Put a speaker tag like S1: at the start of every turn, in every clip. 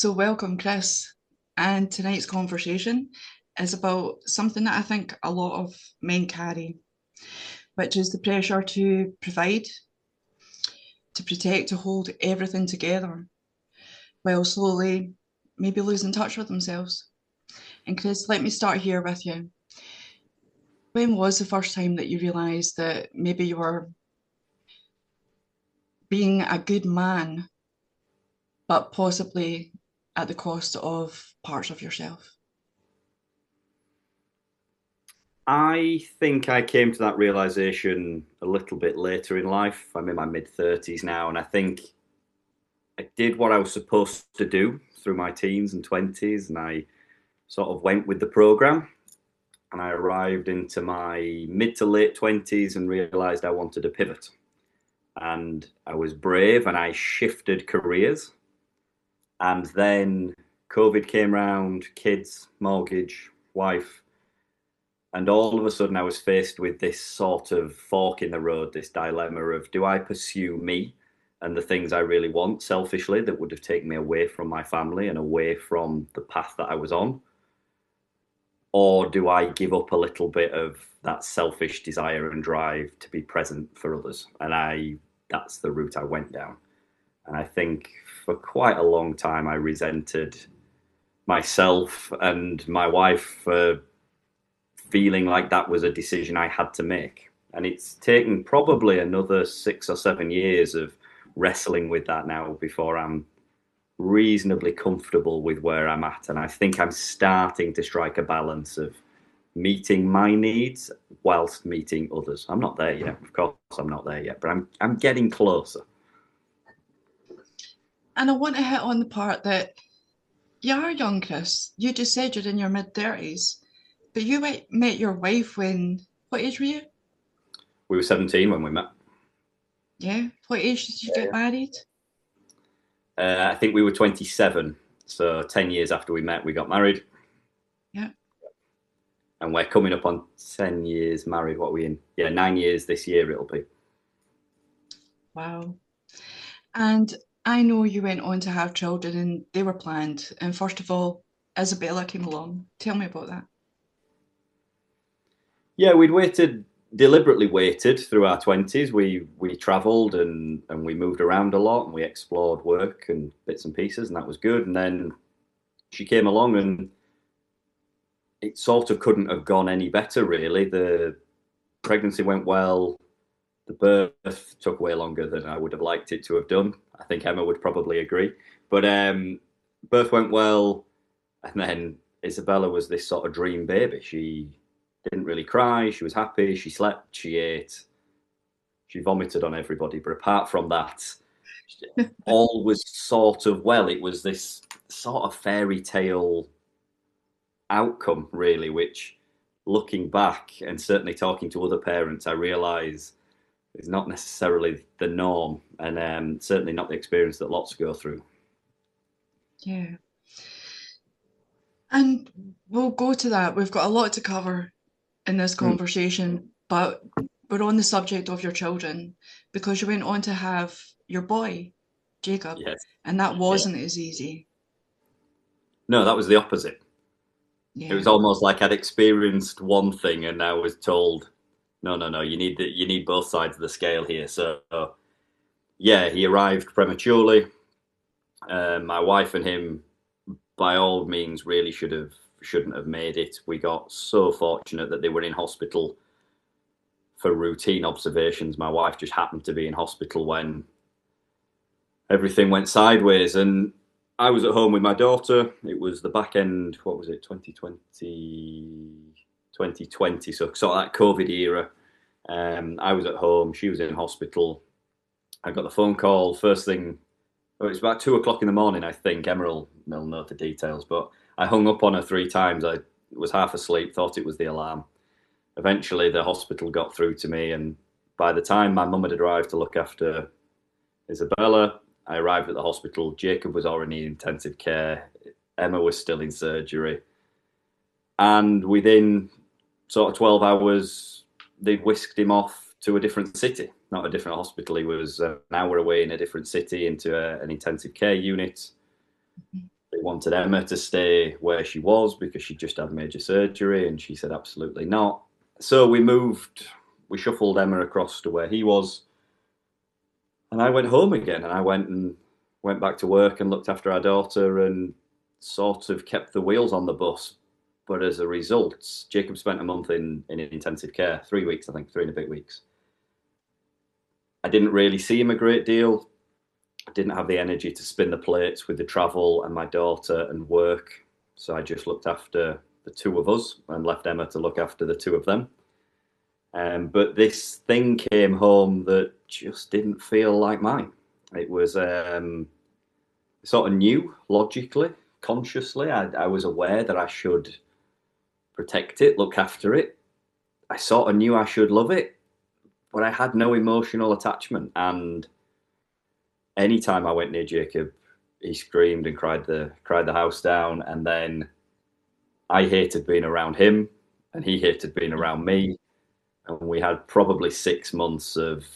S1: So, welcome, Chris. And tonight's conversation is about something that I think a lot of men carry, which is the pressure to provide, to protect, to hold everything together, while slowly maybe losing touch with themselves. And, Chris, let me start here with you. When was the first time that you realised that maybe you were being a good man, but possibly at the cost of parts of yourself?
S2: I think I came to that realization a little bit later in life. I'm in my mid 30s now, and I think I did what I was supposed to do through my teens and 20s, and I sort of went with the program. And I arrived into my mid to late 20s and realized I wanted a pivot. And I was brave and I shifted careers. And then COVID came round, kids, mortgage, wife. And all of a sudden, I was faced with this sort of fork in the road, this dilemma of do I pursue me and the things I really want selfishly that would have taken me away from my family and away from the path that I was on? Or do I give up a little bit of that selfish desire and drive to be present for others? That's the route I went down. And I think for quite a long time, I resented myself and my wife for feeling like that was a decision I had to make. And it's taken probably another 6 or 7 years of wrestling with that now before I'm reasonably comfortable with where I'm at. And I think I'm starting to strike a balance of meeting my needs whilst meeting others. I'm not there yet. Of course, I'm not there yet, but I'm getting closer.
S1: And I want to hit on the part that you are young, Chris. You just said you're in your mid 30s, but you met your wife when, what age were you?
S2: We were 17 when we met.
S1: Yeah. What age did you get married?
S2: I think we were 27. So 10 years after we met, we got married.
S1: Yeah.
S2: And we're coming up on 10 years married. What are we in? Yeah, 9 years this year it'll be.
S1: Wow. And I know you went on to have children and they were planned. And first of all, Isabella came along. Tell me about that.
S2: Yeah, we'd deliberately waited through our 20s. We travelled and we moved around a lot and we explored work and bits and pieces, and that was good. And then she came along and it sort of couldn't have gone any better, really. The pregnancy went well. The birth took way longer than I would have liked it to have done. I think Emma would probably agree. But birth went well. And then Isabella was this sort of dream baby. She didn't really cry. She was happy. She slept. She ate. She vomited on everybody. But apart from that, all was sort of well. It was this sort of fairy tale outcome, really, which looking back and certainly talking to other parents, I realise is not necessarily the norm and certainly not the experience that lots go through.
S1: Yeah. And we'll go to that. We've got a lot to cover in this
S2: Mm.
S1: conversation, but we're on the subject of your children because you went on to have your boy, Jacob,
S2: Yes.
S1: and that
S2: Yeah.
S1: wasn't as easy.
S2: No, that was the opposite. It was
S1: Yeah.
S2: almost like I'd experienced one thing and I was told, no, no, no, you need both sides of the scale here. So yeah, he arrived prematurely. My wife and him, by all means, really shouldn't have made it. We got so fortunate that they were in hospital for routine observations. My wife just happened to be in hospital when everything went sideways, and I was at home with my daughter. It was the back end, what was it, 2020, so sort of that COVID era. I was at home, she was in hospital. I got the phone call first thing. It was about 2 o'clock in the morning, I think. Emma will know the details, but I hung up on her 3 times. I was half asleep, thought it was the alarm. Eventually, the hospital got through to me, and by the time my mum had arrived to look after Isabella, I arrived at the hospital. Jacob was already in intensive care. Emma was still in surgery. And within sort of 12 hours, they'd whisked him off to a different city, not a different hospital. He was an hour away in a different city into an intensive care unit. They wanted Emma to stay where she was because she just had major surgery, and she said absolutely not. So we shuffled Emma across to where he was, and I went home again, and I went back to work and looked after our daughter and sort of kept the wheels on the bus. But as a result, Jacob spent a month in intensive care, 3 weeks, I think, 3 and a bit weeks. I didn't really see him a great deal. I didn't have the energy to spin the plates with the travel and my daughter and work. So I just looked after the two of us and left Emma to look after the two of them. But this thing came home that just didn't feel like mine. It was sort of new, logically, consciously. I was aware that I should protect it, look after it. I sort of knew I should love it, but I had no emotional attachment. And anytime I went near Jacob, he screamed and cried the house down. And then I hated being around him, and he hated being around me. And we had probably 6 months of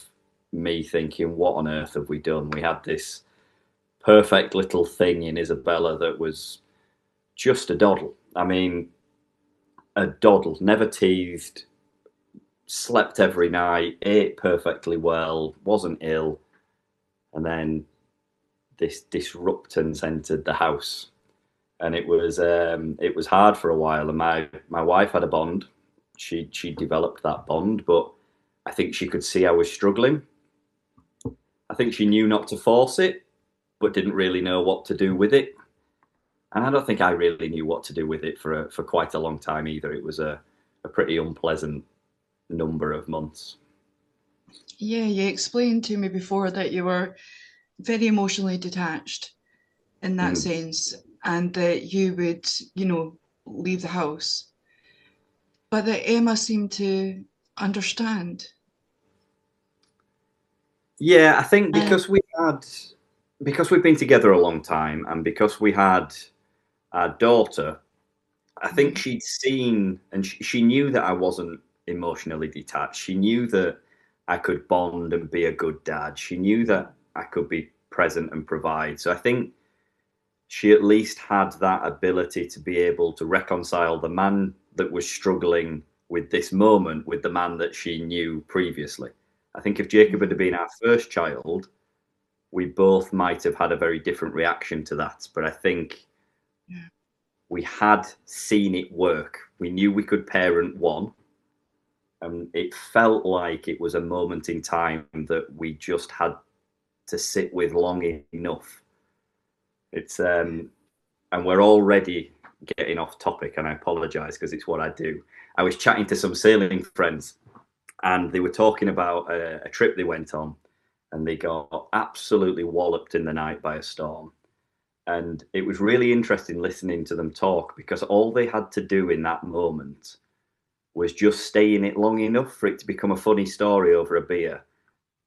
S2: me thinking, what on earth have we done? We had this perfect little thing in Isabella that was just a doddle. I mean, a doddle, never teethed, slept every night, ate perfectly well, wasn't ill. And then this disruptance entered the house. And it was hard for a while. And my wife had a bond. She developed that bond, but I think she could see I was struggling. I think she knew not to force it, but didn't really know what to do with it. And I don't think I really knew what to do with it for quite a long time either. It was a pretty unpleasant number of months.
S1: Yeah, you explained to me before that you were very emotionally detached in that
S2: Mm.
S1: sense, and that you would, leave the house, but that Emma seemed to understand.
S2: Yeah, I think
S1: And
S2: because we've been together a long time, and because we had our daughter, I think she'd seen and she knew that I wasn't emotionally detached. She knew that I could bond and be a good dad. She knew that I could be present and provide. So I think she at least had that ability to be able to reconcile the man that was struggling with this moment with the man that she knew previously. I think if Jacob had been our first child, we both might have had a very different reaction to that. But I think
S1: yeah.
S2: we had seen it work. We knew we could parent one, and it felt like it was a moment in time that we just had to sit with long enough. It's and we're already getting off topic, and I apologise because it's what I do. I was chatting to some sailing friends, and they were talking about a trip they went on, and they got absolutely walloped in the night by a storm. And it was really interesting listening to them talk because all they had to do in that moment was just stay in it long enough for it to become a funny story over a beer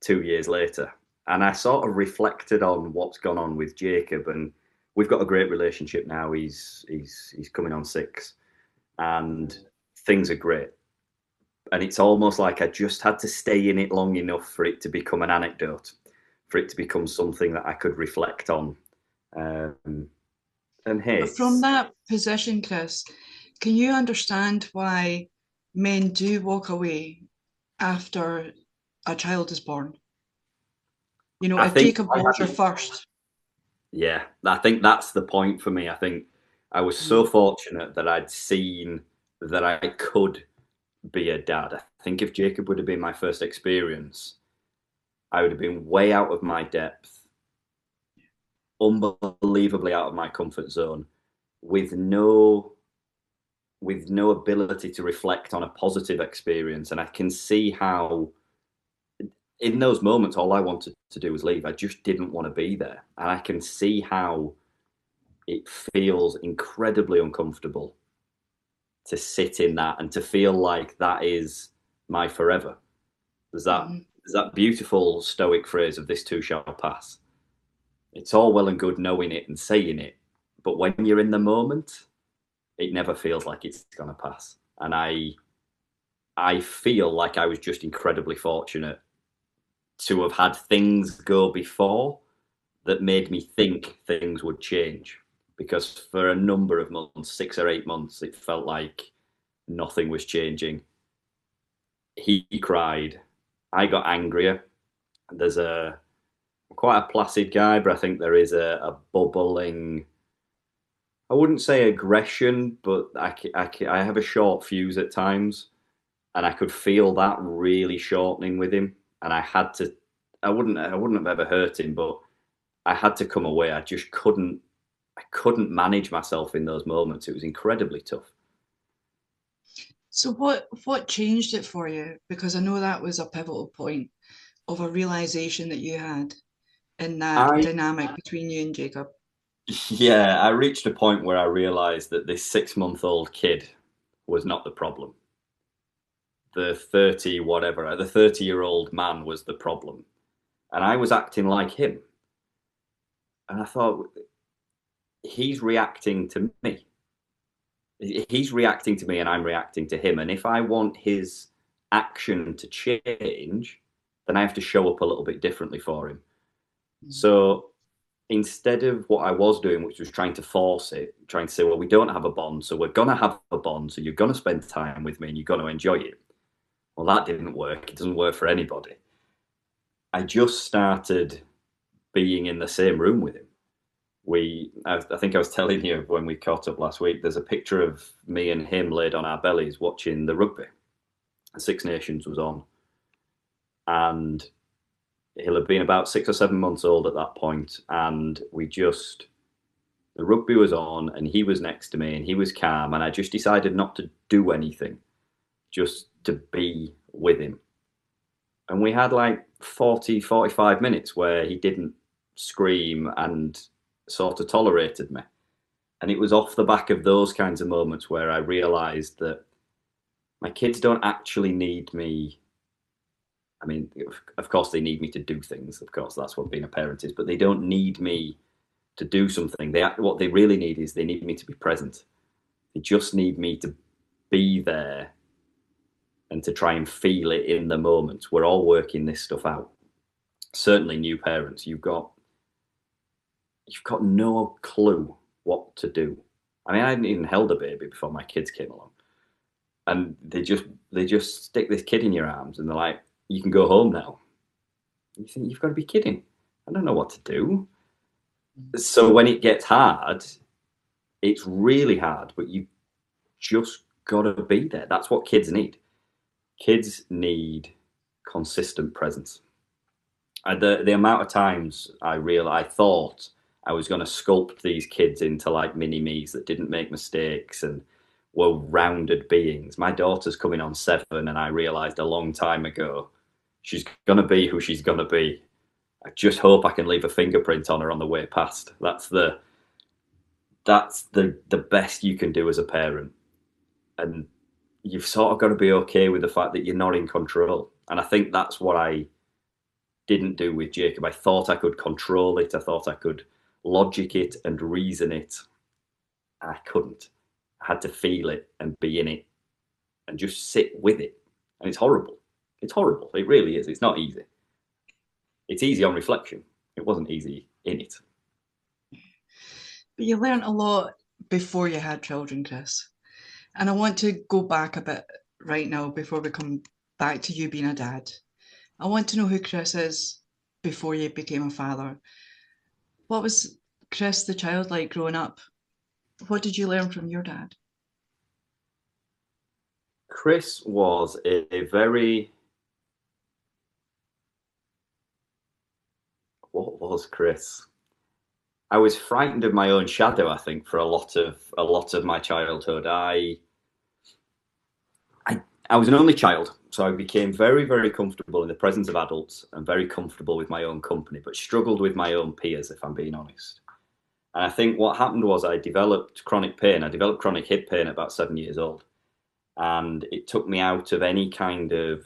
S2: 2 years later. And I sort of reflected on what's gone on with Jacob, and we've got a great relationship now. He's coming on 6, and things are great. And it's almost like I just had to stay in it long enough for it to become an anecdote, for it to become something that I could reflect on. Um, and hey,
S1: From that position, Chris, can you understand why men do walk away after a child is born?
S2: I
S1: If
S2: think
S1: Jacob
S2: I
S1: was your
S2: hadn't.
S1: first.
S2: Yeah, I think that's the point for me. I think I was so
S1: Mm,
S2: fortunate that I'd seen that I could be a dad. I think if Jacob would have been my first experience, I would have been way out of my depth, unbelievably out of my comfort zone, with no ability to reflect on a positive experience. And I can see how in those moments all I wanted to do was leave. I just didn't want to be there. And I can see how it feels incredibly uncomfortable to sit in that and to feel like that is my forever. There's that
S1: mhm.
S2: there's that beautiful stoic phrase of this too shall pass. It's all well and good knowing it and saying it, but when you're in the moment, it never feels like it's gonna pass. And I feel like I was just incredibly fortunate to have had things go before that made me think things would change. because for a number of months, 6 or 8 months, it felt like nothing was changing. He cried. I got angrier. There's a quite a placid guy, but I think there is a bubbling. I wouldn't say aggression, but I have a short fuse at times, and I could feel that really shortening with him. And I had to. I wouldn't have ever hurt him, but I had to come away. I just couldn't. I couldn't manage myself in those moments. It was incredibly tough.
S1: So what changed it for you? Because I know that was a pivotal point of a realization that you had in that
S2: I
S1: dynamic between you and Jacob.
S2: Yeah, I reached a point where I realized that this 6 month old kid was not the problem. The 30 whatever, the 30-year-old man was the problem. And I was acting like him. And I thought, he's reacting to me. He's reacting to me and I'm reacting to him. And if I want his action to change, then I have to show up a little bit differently for him. So instead of what I was doing, which was trying to force it, trying to say, well, we don't have a bond, so we're going to have a bond, so you're going to spend time with me and you're going to enjoy it. Well, that didn't work. It doesn't work for anybody. I just started being in the same room with him. I think I was telling you when we caught up last week, there's a picture of me and him laid on our bellies watching the rugby. The Six Nations was on. And he'll have been about 6 or 7 months old at that point, and the rugby was on, and he was next to me, and he was calm, and I just decided not to do anything, just to be with him. And we had like 40, 45 minutes where he didn't scream and sort of tolerated me. And it was off the back of those kinds of moments where I realized that my kids don't actually need me. I mean, of course, they need me to do things. Of course, that's what being a parent is. But they don't need me to do something. What they really need is they need me to be present. They just need me to be there and to try and feel it in the moment. We're all working this stuff out. Certainly, new parents, you've got no clue what to do. I mean, I hadn't even held a baby before my kids came along, and they just stick this kid in your arms, and they're like, "You can go home now." You think you've got to be kidding. I don't know what to do. So when it gets hard, it's really hard, but you just got to be there. That's what kids need. Kids need consistent presence. The amount of times I thought I was going to sculpt these kids into like mini me's that didn't make mistakes and were rounded beings. My daughter's coming on 7, and I realized a long time ago she's going to be who she's going to be. I just hope I can leave a fingerprint on her on the way past. That's the best you can do as a parent, and you've sort of got to be okay with the fact that you're not in control. And I think that's what I didn't do with Jacob. I thought I could control it. I thought I could logic it and reason it. I couldn't. I had to feel it and be in it and just sit with it. And it's horrible. It's horrible. It really is. It's not easy. It's easy on reflection. It wasn't easy in it.
S1: But you learned a lot before you had children, Chris. And I want to go back a bit right now before we come back to you being a dad. I want to know who Chris is before you became a father. What was Chris the child like growing up? What did you learn from your dad?
S2: Chris was a very. What was Chris? I was frightened of my own shadow, I think, for a lot of my childhood. I was an only child, so I became very, very comfortable in the presence of adults and very comfortable with my own company, but struggled with my own peers, if I'm being honest. And I think what happened was I developed chronic pain. I developed chronic hip pain at about 7 years old. And it took me out of any kind of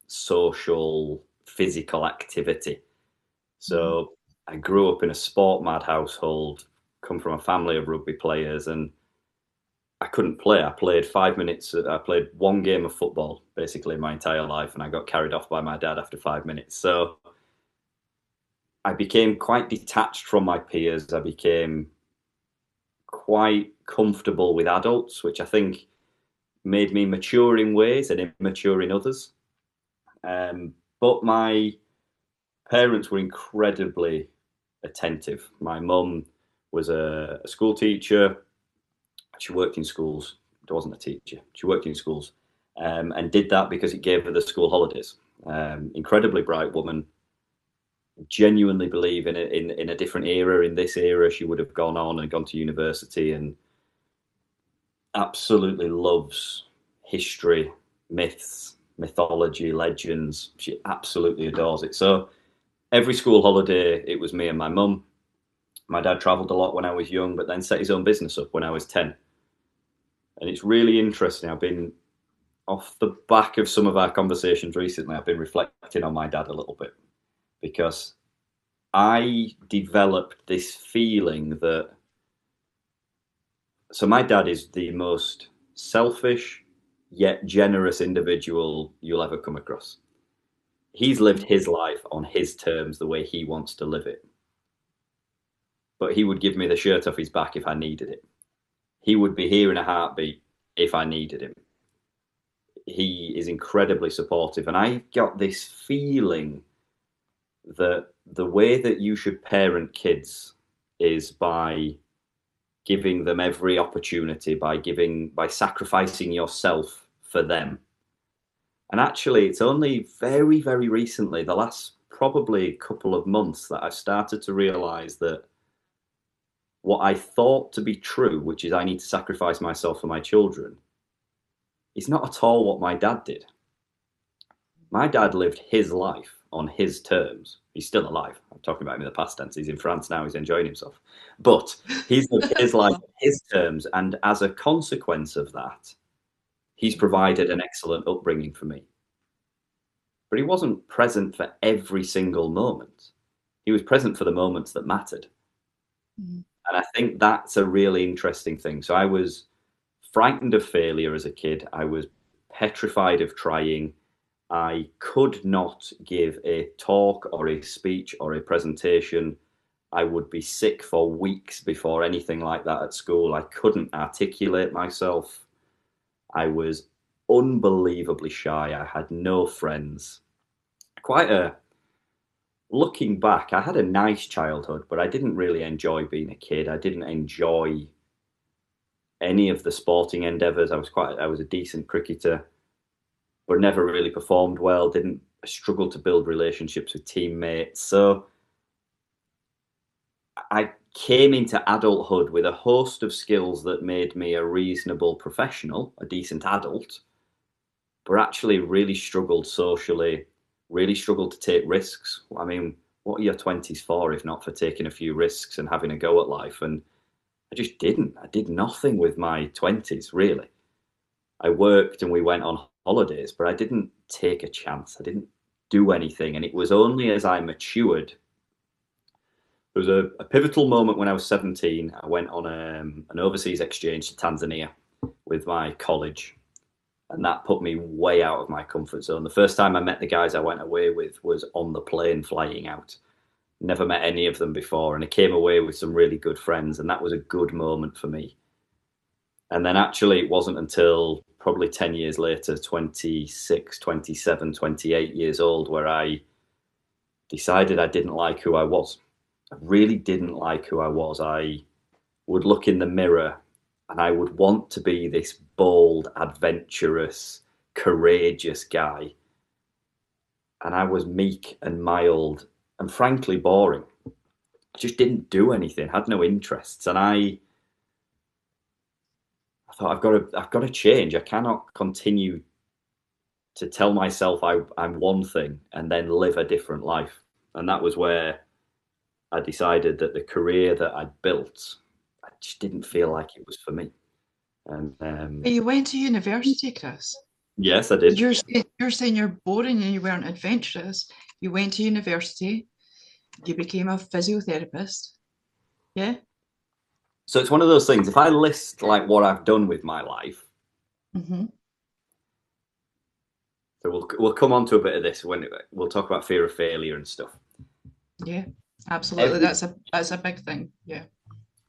S2: social, physical activity. So I grew up in a sport mad household, come from a family of rugby players, and I couldn't play. I played 5 minutes. I played one game of football basically my entire life, and I got carried off by my dad after 5 minutes. So I became quite detached from my peers. I became quite comfortable with adults, which I think made me mature in ways and immature in others. But my parents were incredibly attentive. My mum was a school teacher. She worked in schools. She wasn't a teacher. She worked in schools, and did that because it gave her the school holidays. Incredibly bright woman. Genuinely believe in a different era. In this era, she would have gone on and gone to university, and absolutely loves history, myths, mythology, legends. She absolutely adores it. So every school holiday, it was me and my mum. My dad travelled a lot when I was young, but then set his own business up when I was 10. And it's really interesting. I've been, off the back of some of our conversations recently, I've been reflecting on my dad a little bit, because I developed this feeling that, so my dad is the most selfish yet generous individual you'll ever come across. He's lived his life on his terms, the way he wants to live it. But he would give me the shirt off his back if I needed it. He would be here in a heartbeat if I needed him. He is incredibly supportive. And I got this feeling that the way that you should parent kids is by giving them every opportunity, by sacrificing yourself for them. And actually, it's only very, very recently, the last probably couple of months, that I've started to realize that what I thought to be true, which is I need to sacrifice myself for my children, is not at all what my dad did. My dad lived his life on his terms. He's still alive. I'm talking about him in the past tense. He's in France now. He's enjoying himself. But he's lived his life on his terms. And as a consequence of that, he's provided an excellent upbringing for me. But he wasn't present for every single moment. He was present for the moments that mattered. Mm. And I think that's a really interesting thing. So I was frightened of failure as a kid. I was petrified of trying. I could not give a talk or a speech or a presentation. I would be sick for weeks before anything like that at school. I couldn't articulate myself. I was unbelievably shy. I had no friends. Looking back, I had a nice childhood, but I didn't really enjoy being a kid. I didn't enjoy any of the sporting endeavours. I was a decent cricketer, but never really performed well. Didn't struggle to build relationships with teammates. So I came into adulthood with a host of skills that made me a reasonable professional, a decent adult, but actually really struggled socially, really struggled to take risks. I mean, what are your 20s for if not for taking a few risks and having a go at life? And I just didn't. I did nothing with my 20s, really. I worked and we went on holidays, but I didn't take a chance. I didn't do anything. And it was only as I matured. There was a pivotal moment when I was 17. I went on an overseas exchange to Tanzania with my college. And that put me way out of my comfort zone. The first time I met the guys I went away with was on the plane flying out. Never met any of them before. And I came away with some really good friends. And that was a good moment for me. And then actually it wasn't until probably 10 years later, 26, 27, 28 years old, where I decided I didn't like who I was. I really didn't like who I was. I would look in the mirror and I would want to be this bold, adventurous, courageous guy. And I was meek and mild and frankly boring. I just didn't do anything, had no interests. And I thought I've got to change. I cannot continue to tell myself I'm one thing and then live a different life. And that was where I decided that the career that I'd built, I just didn't feel like it was for me. And
S1: You went to university, Chris.
S2: Yes, I did.
S1: You're saying you're boring and you weren't adventurous. You went to university. You became a physiotherapist. Yeah.
S2: So it's one of those things. If I list like what I've done with my life,
S1: mm-hmm.
S2: So we'll come on to a bit of this when we'll talk about fear of failure and stuff.
S1: Yeah, absolutely. That's a big thing. Yeah.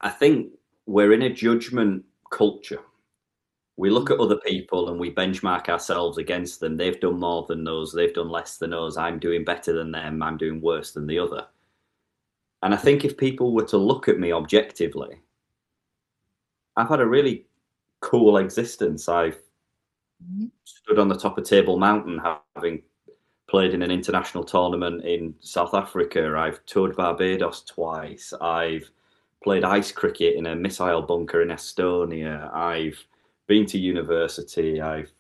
S2: I think we're in a judgment culture. We look at other people and we benchmark ourselves against them. They've done more than us, they've done less than us, I'm doing better than them, I'm doing worse than the other. And I think if people were to look at me objectively, I've had a really cool existence. I've
S1: Mhm.
S2: stood on the top of Table Mountain having played in an international tournament in South Africa. I've toured Barbados twice. I've played ice cricket in a missile bunker in Estonia. I've been to university. I've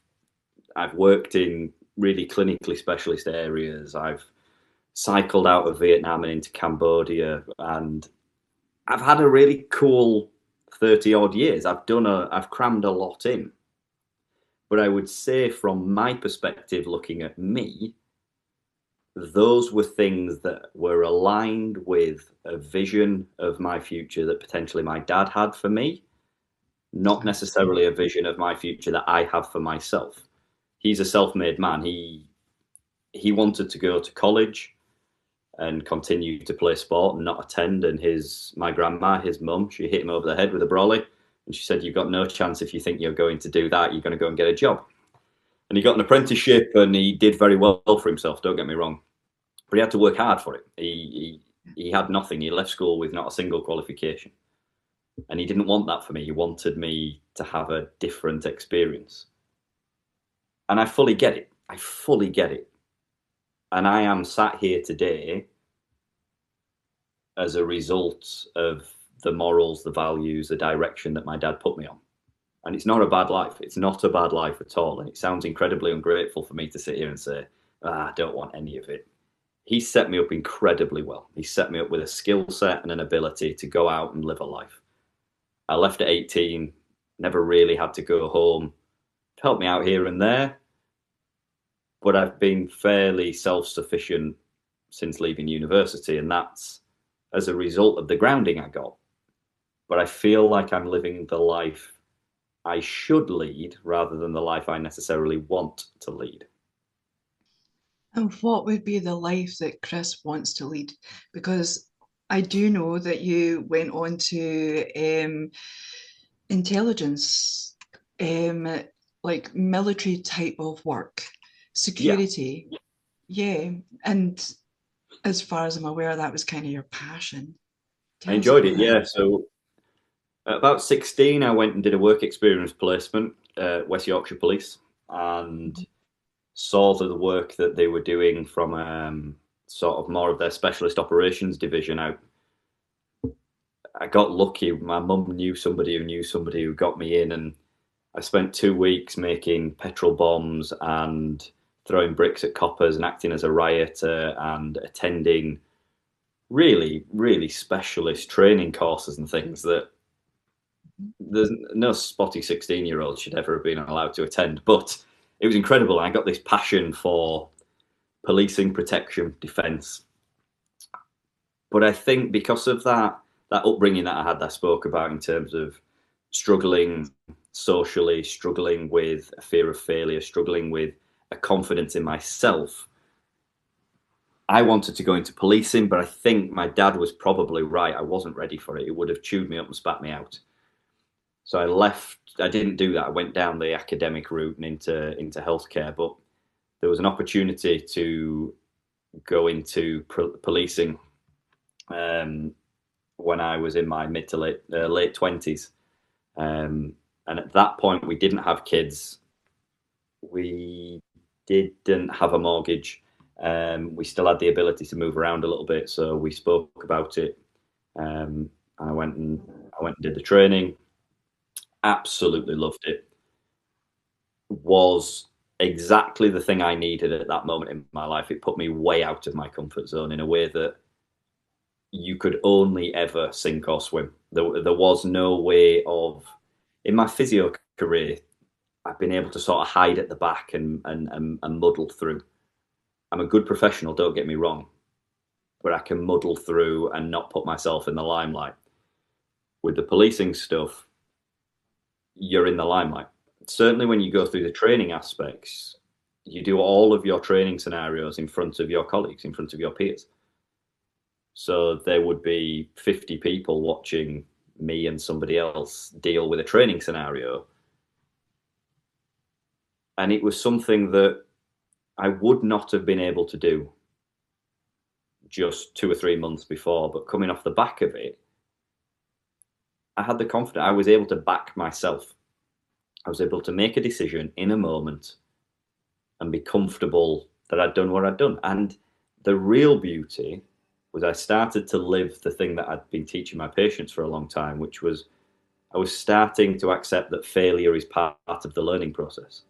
S2: worked in really clinically specialist areas. I've cycled out of Vietnam and into Cambodia, and I've had a really cool 30 odd years. I've crammed a lot in. But I would say, from my perspective, looking at me, those were things that were aligned with a vision of my future that potentially my dad had for me, not
S1: I see.
S2: necessarily a vision of my future that I have for myself. He's a self-made man. He wanted to go to college and continue to play sport and not attend. And my grandma, his mum, she hit him over the head with a brolly, and she said, "You've got no chance if you think you're going to do that. You're going to go and get a job." And he got an apprenticeship, and he did very well for himself. Don't get me wrong, but he had to work hard for it. He had nothing. He left school with not a single qualification, and he didn't want that for me. He wanted me to have a different experience, and I fully get it. I fully get it, and I am sat here today as a result of the morals, the values, the direction that my dad put me on. And it's not a bad life. It's not a bad life at all. And it sounds incredibly ungrateful for me to sit here and say, I don't want any of it. He set me up incredibly well. He set me up with a skill set and an ability to go out and live a life. I left at 18, never really had to go home. Helped me out here and there, but I've been fairly self-sufficient since leaving university, and that's as a result of the grounding I got. But I feel like I'm living the life I should lead rather than the life I necessarily want to lead.
S1: And what would be the life that Chris wants to lead? Because I do know that you went on to intelligence, um, like military type of work,
S2: Yeah,
S1: security. Yeah. And as far as I'm aware, that was kind of your passion.
S2: I
S1: Tell us
S2: enjoyed
S1: about
S2: it.
S1: that.
S2: Yeah. So at about 16, I went and did a work experience placement at West Yorkshire Police and saw the work that they were doing from sort of more of their specialist operations division out. I got lucky. My mum knew somebody who knew somebody who got me in, and I spent 2 weeks making petrol bombs and throwing bricks at coppers and acting as a rioter and attending really, really specialist training courses and things that there's no spotty 16-year-old should ever have been allowed to attend. But it was incredible. I got this passion for policing, protection, defence. But I think because of that upbringing that I had, that I spoke about in terms of struggling socially, struggling with a fear of failure, struggling with a confidence in myself, I wanted to go into policing, but I think my dad was probably right. I wasn't ready for it. It would have chewed me up and spat me out. So I left. I didn't do that. I went down the academic route and into healthcare. But there was an opportunity to go into policing um, when I was in my mid to late 20s. And at that point, we didn't have kids. We didn't have a mortgage. We still had the ability to move around a little bit, so we spoke about it. I went and did the training. Absolutely loved it. Was exactly the thing I needed at that moment in my life. It put me way out of my comfort zone in a way that you could only ever sink or swim. There was no way of, in my physio career, I've been able to sort of hide at the back and muddle through. I'm a good professional, don't get me wrong, but I can muddle through and not put myself in the limelight. With the policing stuff, you're in the limelight. Certainly when you go through the training aspects, you do all of your training scenarios in front of your colleagues, in front of your peers. So there would be 50 people watching me and somebody else deal with a training scenario. And it was something that I would not have been able to do just 2 or 3 months before. But coming off the back of it, I had the confidence. I was able to back myself. I was able to make a decision in a moment and be comfortable that I'd done what I'd done. And the real beauty was I started to live the thing that I'd been teaching my patients for a long time, which was I was starting to accept that failure is part of the learning process.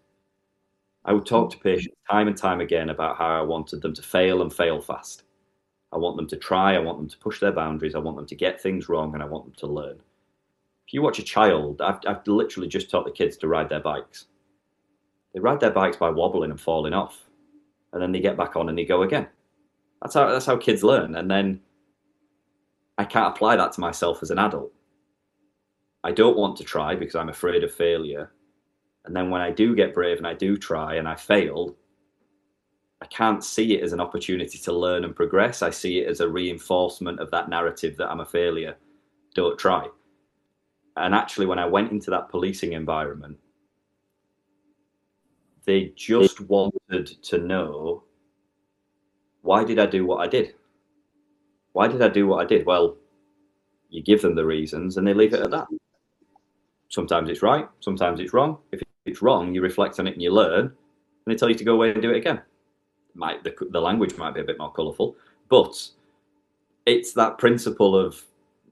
S2: I would talk to patients time and time again about how I wanted them to fail and fail fast. I want them to try, I want them to push their boundaries, I want them to get things wrong, and I want them to learn. If you watch a child, I've literally just taught the kids to ride their bikes. They ride their bikes by wobbling and falling off, and then they get back on and they go again. That's how kids learn. And then I can't apply that to myself as an adult. I don't want to try because I'm afraid of failure. And then when I do get brave and I do try and I fail, I can't see it as an opportunity to learn and progress. I see it as a reinforcement of that narrative that I'm a failure. Don't try. And actually, when I went into that policing environment, they just wanted to know, why did I do what I did? Why did I do what I did? Well, you give them the reasons and they leave it at that. Sometimes it's right, sometimes it's wrong. If it's wrong, you reflect on it and you learn, and they tell you to go away and do it again. The language might be a bit more colourful, but it's that principle of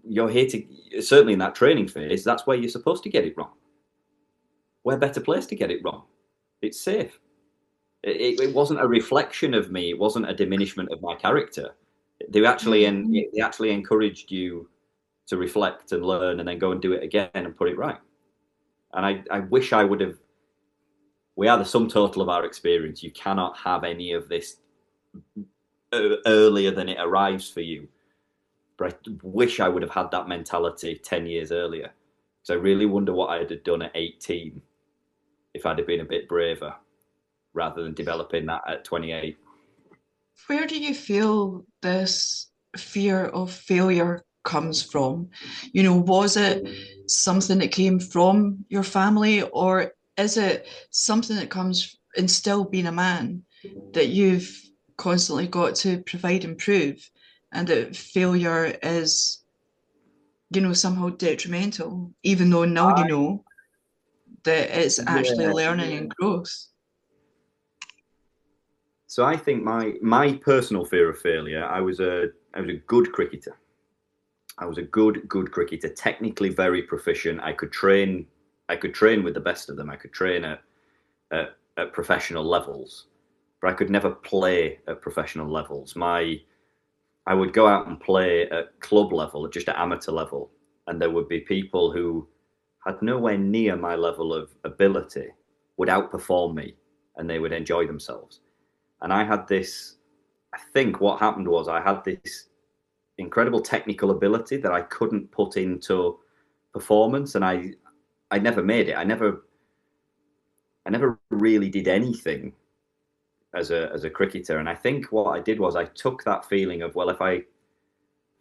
S2: you're here to, certainly in that training phase, that's where you're supposed to get it wrong. Where better place to get it wrong? It's safe. It wasn't a reflection of me. It wasn't a diminishment of my character. They actually encouraged you to reflect and learn and then go and do it again and put it right. And I wish I would have. We are the sum total of our experience. You cannot have any of this earlier than it arrives for you. But I wish I would have had that mentality 10 years earlier. Because I really wonder what I'd have done at 18 if I'd have been a bit braver rather than developing that at 28.
S1: Where do you feel this fear of failure comes from? Was it something that came from your family, or is it something that comes in still being a man that you've constantly got to provide and prove, and that failure is, somehow detrimental, even though now you know that it's actually
S2: Yeah.
S1: learning and growth?
S2: So I think my personal fear of failure, I was a good cricketer. I was a good cricketer, technically very proficient. I could train with the best of them. I could train at professional levels, but I could never play at professional levels. I would go out and play at club level, just at amateur level, and there would be people who had nowhere near my level of ability would outperform me, and they would enjoy themselves. And I had this. I think what happened was I had this incredible technical ability that I couldn't put into performance, and I never made it. I never really did anything as a cricketer. And I think what I did was I took that feeling of, well, if I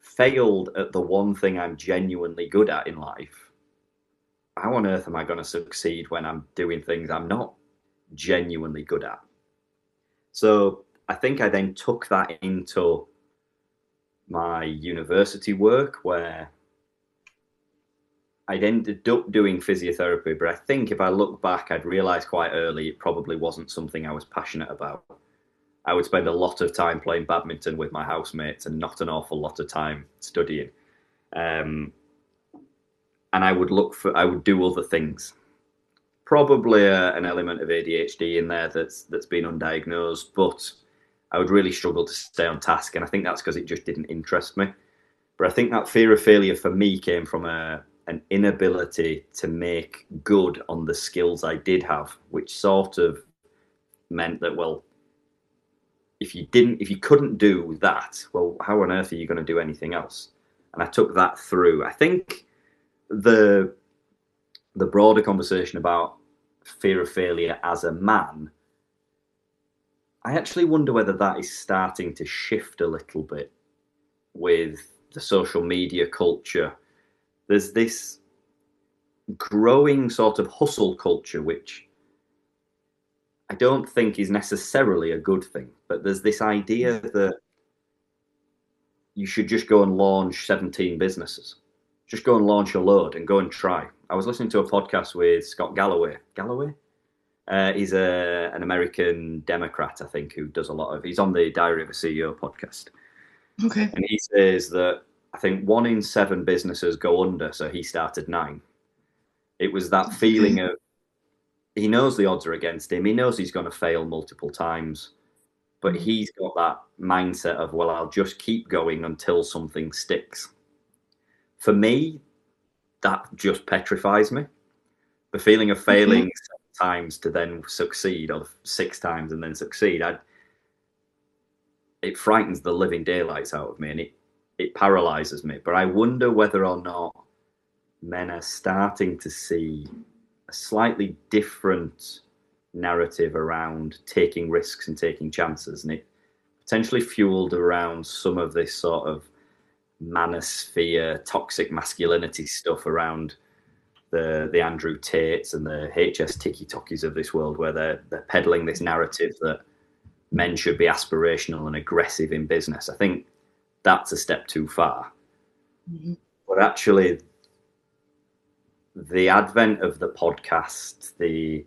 S2: failed at the one thing I'm genuinely good at in life, how on earth am I going to succeed when I'm doing things I'm not genuinely good at? So I think I then took that into my university work, where I'd ended up doing physiotherapy. But I think if I look back, I'd realised quite early it probably wasn't something I was passionate about. I would spend a lot of time playing badminton with my housemates and not an awful lot of time studying. Um, and I would do other things. Probably an element of ADHD in there that's been undiagnosed, but I would really struggle to stay on task. And I think that's because it just didn't interest me. But I think that fear of failure for me came from an inability to make good on the skills I did have, which sort of meant that, well, if you couldn't do that, well, how on earth are you going to do anything else? And I took that through. I think the broader conversation about fear of failure as a man, I actually wonder whether that is starting to shift a little bit with the social media culture. there's this growing sort of hustle culture, which I don't think is necessarily a good thing. But there's this idea that you should just go and launch 17 businesses. Just go and launch a load and go and try. I was listening to a podcast with Scott Galloway. Galloway? He's an American Democrat, I think, who does a lot of. He's on the Diary of a CEO podcast,
S1: Okay.
S2: and he says that I think 1 in 7 businesses go under. So he started 9. It was that feeling
S1: Okay.
S2: of he knows the odds are against him. He knows he's going to fail multiple times, but
S1: Mm.
S2: he's got that mindset of, well, I'll just keep going until something sticks. For me, that just petrifies me. The feeling of
S1: Okay.
S2: failing 7 times to then succeed, or 6 times and then succeed, it frightens the living daylights out of me, and it paralyzes me. But I wonder whether or not men are starting to see a slightly different narrative around taking risks and taking chances, and it potentially fueled around some of this sort of manosphere, toxic masculinity stuff around the Andrew Tates and the HS Tiki Tokis of this world, where they're peddling this narrative that men should be aspirational and aggressive in business. I think that's a step too far.
S1: Mhm.
S2: But actually, the advent of the podcast, the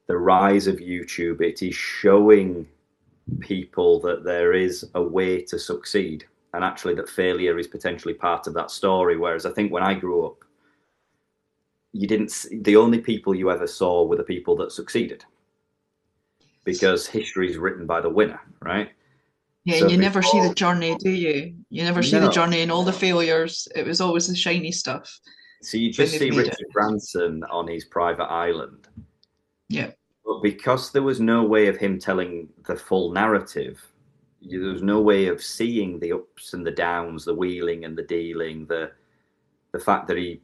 S2: rise of YouTube, it is showing people that there is a way to succeed, and actually that failure is potentially part of that story. Whereas I think when I grew up, you didn't see, the only people you ever saw were the people that succeeded, because history is written by the winner, right?
S1: Yeah, and
S2: So
S1: you never see the
S2: before,
S1: journey, do you? You never see the
S2: no,
S1: journey and all the failures. It was always the shiny stuff
S2: so you
S1: when
S2: just
S1: they've
S2: see
S1: made it.
S2: Richard Branson on his private island,
S1: Yeah.
S2: but because there was no way of him telling the full narrative, there was no way of seeing the ups and the downs, the wheeling and the dealing, the fact that he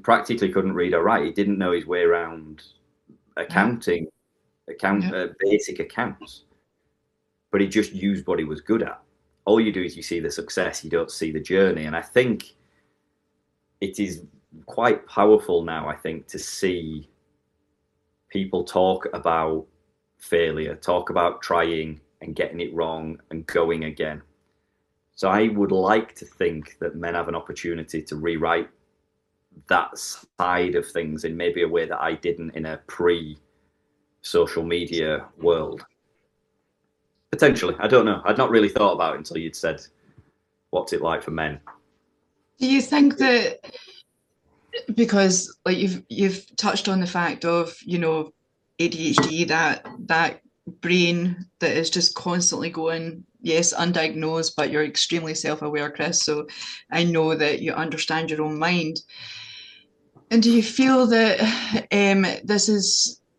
S2: practically couldn't read or write. He didn't know his way around
S1: Right.
S2: accounting,
S1: Yeah.
S2: basic accounts, but he just used what he was good at. All you do is you see the success, you don't see the journey. And I think it is quite powerful now, I think, to see people talk about failure, talk about trying and getting it wrong and going again. So I would like to think that men have an opportunity to rewrite that side of things in maybe a way that I didn't in a pre social media world. Potentially, I don't know. I'd not really thought about it until you'd said, "What's it like for men?"
S1: Do you think that because like you've touched on the fact of, ADHD, that brain that is just constantly going, yes, undiagnosed, but you're extremely self-aware, Chris. So I know that you understand your own mind. And do you feel that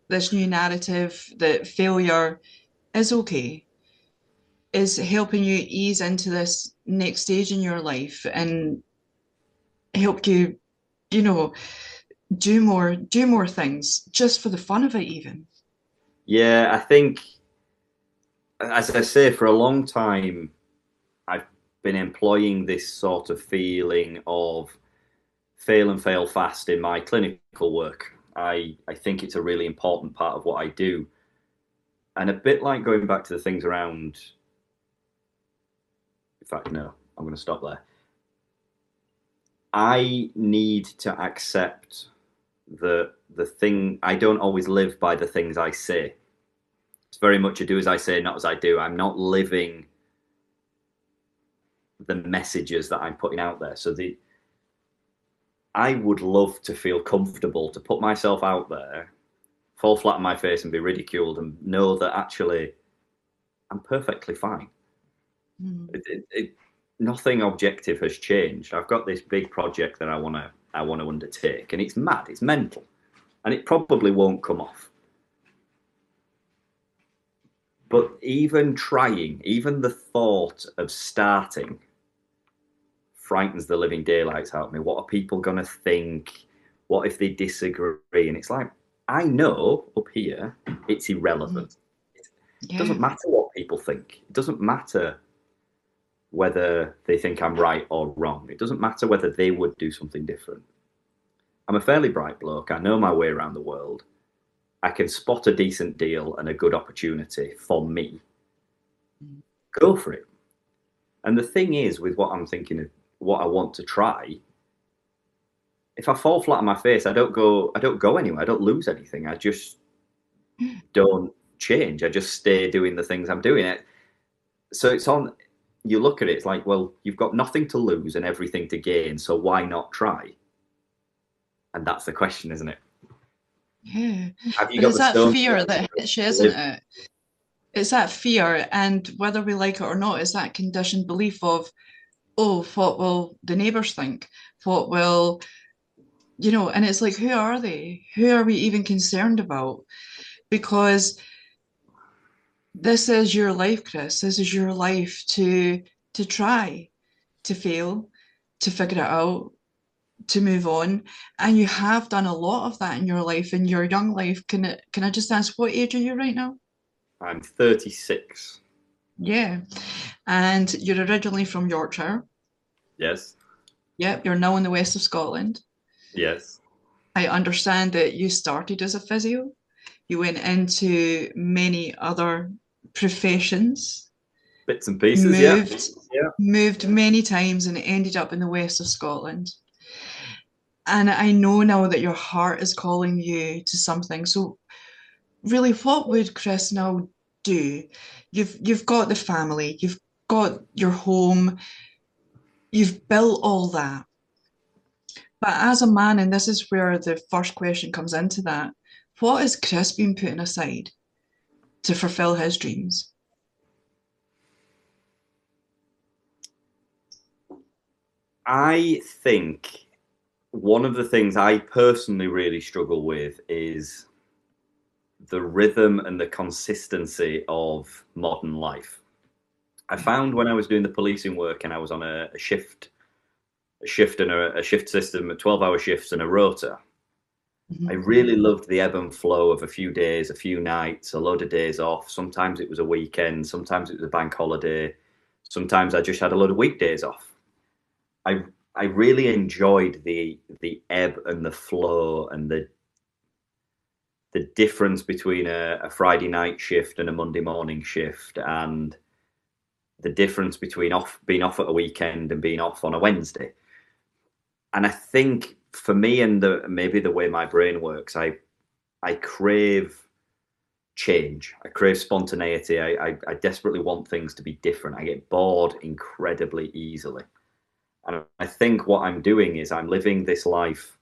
S1: this new narrative that failure is okay, is helping you ease into this next stage in your life and help you, you know, do more things just for the fun of it even?
S2: Yeah, I think, as I say, for a long time, I've been employing this sort of feeling of fail and fail fast in my clinical work. I think it's a really important part of what I do. And a bit like going back to the things around, in fact, no, I'm going to stop there. I need to accept that the thing, I don't always live by the things I say. It's very much a do as I say, not as I do. I'm not living the messages that I'm putting out there. So I would love to feel comfortable to put myself out there, fall flat on my face and be ridiculed, and know that actually I'm perfectly fine.
S1: Mm.
S2: Nothing objective has changed. I've got this big project that I want to undertake, and it's mad, it's mental, and it probably won't come off. But even trying, even the thought of starting frightens the living daylights out of me. What are people going to think? What if they disagree? And it's like, I know up here it's
S1: Mm.
S2: irrelevant. It
S1: Yeah.
S2: doesn't matter what people think. It doesn't matter whether they think I'm right or wrong. It doesn't matter whether they would do something different. I'm a fairly bright bloke. I know my way around the world. I can spot a decent deal and a good opportunity for me. Go for it. And the thing is, with what I'm thinking of, what I want to try, if I fall flat on my face, I don't go anywhere. I don't lose anything. I just don't change. I just stay doing the things I'm doing. So it's on. You look at it, it's like, well, you've got nothing to lose and everything to gain. So why not try? And that's the question, isn't it?
S1: Yeah.
S2: Have you
S1: But
S2: got
S1: it's
S2: the
S1: that
S2: stones
S1: fear that hits you,
S2: to
S1: isn't
S2: live?
S1: it? It's that fear, and whether we like it or not, it's that conditioned belief of, oh, what will the neighbours think? What will, and it's like, who are they? Who are we even concerned about? Because this is your life, Chris. This is your life to try, to fail, to figure it out, to move on. And you have done a lot of that in your life, in your young life. Can I just ask, what age are you right now?
S2: I'm 36.
S1: Yeah. And you're originally from Yorkshire.
S2: Yes.
S1: Yep, you're now in the west of Scotland.
S2: Yes.
S1: I understand that you started as a physio. You went into many other professions,
S2: Bits and pieces. Yeah.
S1: moved,
S2: Yeah.
S1: moved many times and ended up in the west of Scotland. And I know now that your heart is calling you to something. So really, what would Chris now do? You've got the family, you've got your home, you've built all that. But as a man, and this is where the first question comes into that, what has Chris been putting aside to fulfill his dreams?
S2: I think one of the things I personally really struggle with is the rhythm and the consistency of modern life. I found when I was doing the policing work and I was on a shift system, 12-hour shifts and a rota. I
S1: Mhm.
S2: really loved the ebb and flow of a few days, a few nights, a load of days off. Sometimes it was a weekend, sometimes it was a bank holiday, sometimes I just had a load of weekdays off. I I really enjoyed the ebb and the flow and the difference between a Friday night shift and a Monday morning shift, and the difference between off being off at a weekend and being off on a Wednesday. And I think for me and maybe the way my brain works, I crave change. I crave spontaneity. I desperately want things to be different. I get bored incredibly easily. And I think what I'm doing is I'm living this life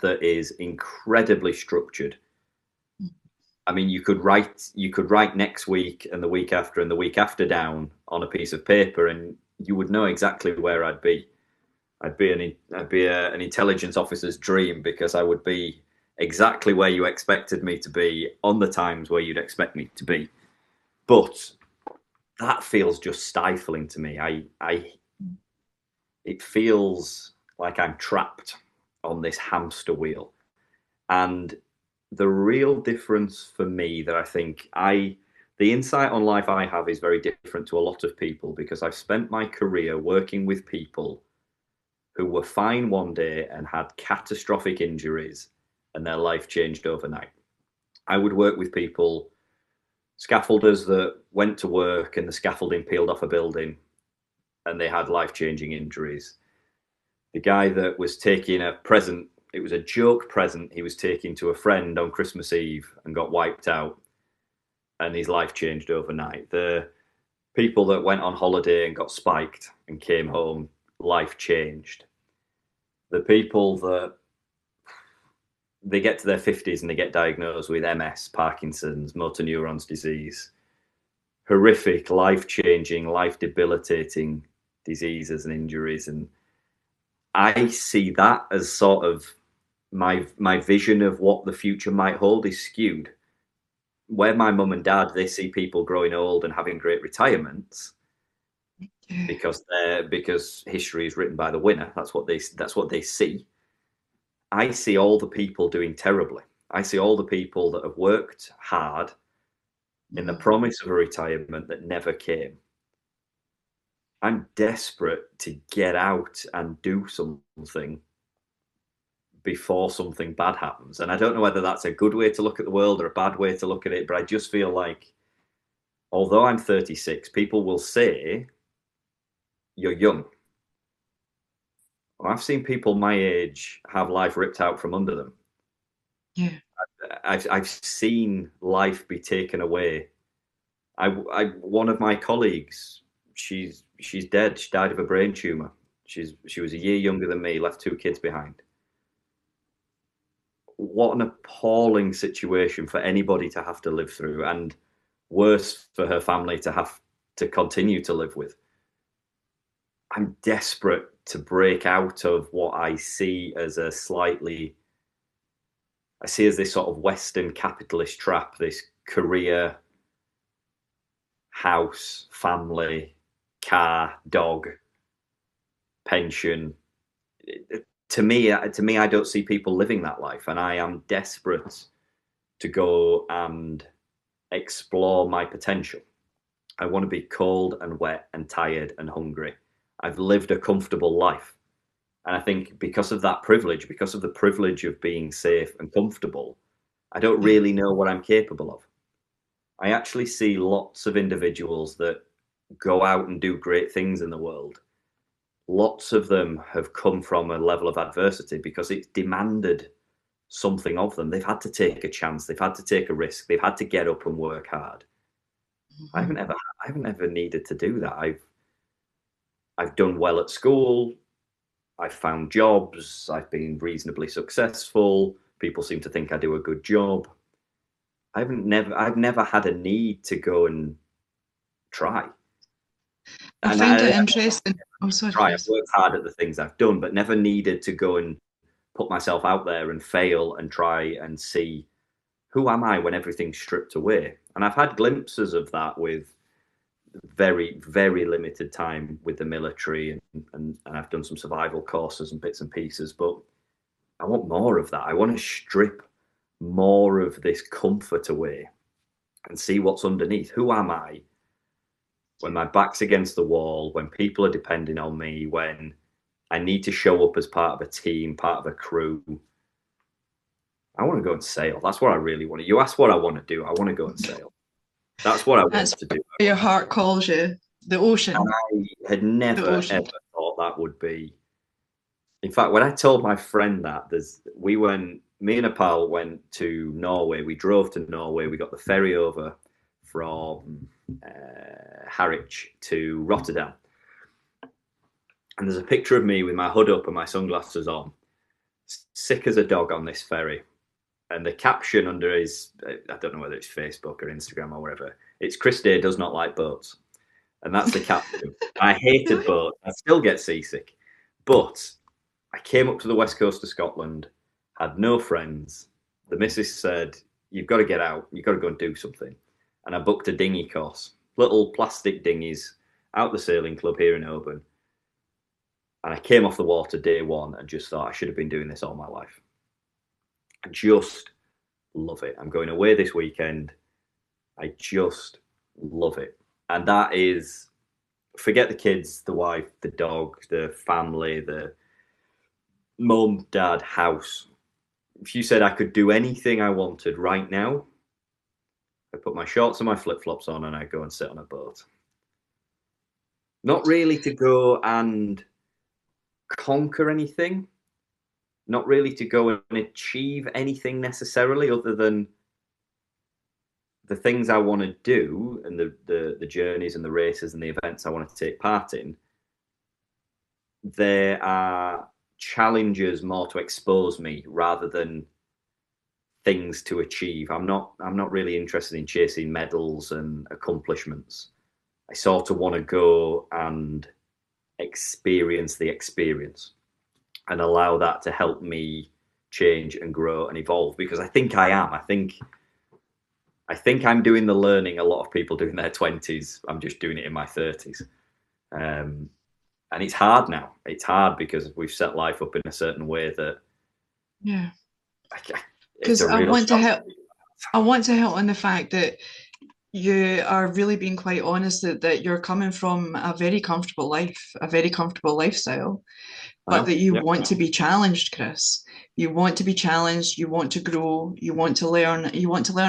S2: that is incredibly structured. I mean, you could write next week and the week after and the week after down on a piece of paper, and you would know exactly where I'd be. I'd be an intelligence officer's dream because I would be exactly where you expected me to be on the times where you'd expect me to be. But that feels just stifling to me. It feels like I'm trapped on this hamster wheel. And the real difference for me that I think the insight on life I have is very different to a lot of people because I've spent my career working with people who were fine one day and had catastrophic injuries and their life changed overnight. I would work with people, scaffolders that went to work and the scaffolding peeled off a building and they had life changing injuries. The guy that was taking a present, it was a joke present he was taking to a friend on Christmas Eve and got wiped out and his life changed overnight. The people that went on holiday and got spiked and came home, life changed. The people that they get to their 50s and they get diagnosed with MS, Parkinson's, motor neurons disease, horrific, life changing, life debilitating diseases and injuries. And I see that as sort of my vision of what the future might hold is skewed. Where my mum and dad, they see people growing old and having great retirements
S1: Yeah.
S2: because history is written by the winner. That's what they see. I see all the people doing terribly. I see all the people that have worked hard in the
S1: Mhm.
S2: promise of a retirement that never came. I'm desperate to get out and do something before something bad happens. And I don't know whether that's a good way to look at the world or a bad way to look at it, but I just feel like, although I'm 36, people will say, you're young. Well, I've seen people my age have life ripped out from under them.
S1: Yeah.
S2: I've seen life be taken away. One of my colleagues, she's dead. She died of a brain tumor. She was a year younger than me, left two kids behind. What an appalling situation for anybody to have to live through, and worse for her family to have to continue to live with. I'm desperate to break out of what I see as this sort of Western capitalist trap, this career, house, family, car, dog, pension. To me, I don't see people living that life, and I am desperate to go and explore my potential. I want to be cold and wet and tired and hungry. I've lived a comfortable life. And I think because of that privilege, because of the privilege of being safe and comfortable, I don't
S1: Yeah.
S2: really know what I'm capable of. I actually see lots of individuals that go out and do great things in the world. Lots of them have come from a level of adversity because it's demanded something of them. They've had to take a chance, they've had to take a risk, they've had to get up and work hard. I
S1: Mhm.
S2: haven't ever I haven't ever needed to do that. I've done well at school, I've found jobs, I've been reasonably successful. People seem to think I do a good job. I've never had a need to go and try.
S1: I
S2: And
S1: find
S2: I
S1: it interesting. Oh, sorry,
S2: try. I've
S1: Chris.
S2: worked hard at the things I've done, but never needed to go and put myself out there and fail and try and see who am I when everything's stripped away. And I've had glimpses of that with very, very limited time with the military, and I've done some survival courses and bits and pieces, but I want more of that. I want to strip more of this comfort away and see what's underneath. Who am I when my back's against the wall, when people are depending on me, when I need to show up as part of a team, part of a crew? I want to go and sail. That's what I really want to. You ask what I want to do. I want to go and sail. That's what I
S1: That's
S2: want to do.
S1: where your heart calls you. The
S2: And
S1: ocean.
S2: I had
S1: The
S2: never
S1: ocean.
S2: ever thought that would be. In fact, when I told my friend that, me and a pal went to Norway. We drove to Norway. We got the ferry over from Harwich to Rotterdam. And there's a picture of me with my hood up and my sunglasses on, sick as a dog on this ferry. And the caption under I don't know whether it's Facebook or Instagram or wherever, it's Chris Day does not like boats. And that's the caption. I hated
S1: Really?
S2: boats. I still get seasick. But I came up to the west coast of Scotland, had no friends. The missus said, you've got to get out. You've got to go and do something. And I booked a dinghy course, little plastic dinghies out the sailing club here in Oban. And I came off the water day one and just thought I should have been doing this all my life. I just love it. I'm going away this weekend. I just love it. And that is, forget the kids, the wife, the dog, the family, the mum, dad, house. If you said I could do anything I wanted right now, I put my shorts and my flip flops on and I go and sit on a boat. Not really to go and conquer anything, not really to go and achieve anything necessarily, other than the things I want to do and the journeys and the races and the events I want to take part in. There are challenges more to expose me rather than things to achieve. I'm not really interested in chasing medals and accomplishments. I sort of want to go and experience the experience and allow that to help me change and grow and evolve, because I think I am. I think I'm doing the learning a lot of people do in their 20s. I'm just doing it in my 30s. Um, and it's hard now. It's hard because we've set life up in a certain way that
S1: Yeah.
S2: I, it's
S1: Because
S2: a
S1: I
S2: real
S1: want to
S2: shock.
S1: help. I want to help on the fact that you are really being quite honest that you're coming from a very comfortable life, a very comfortable lifestyle,
S2: I
S1: but
S2: am.
S1: that you
S2: Yeah.
S1: want to be challenged, Chris. You want to be challenged, you want to grow, you want to learn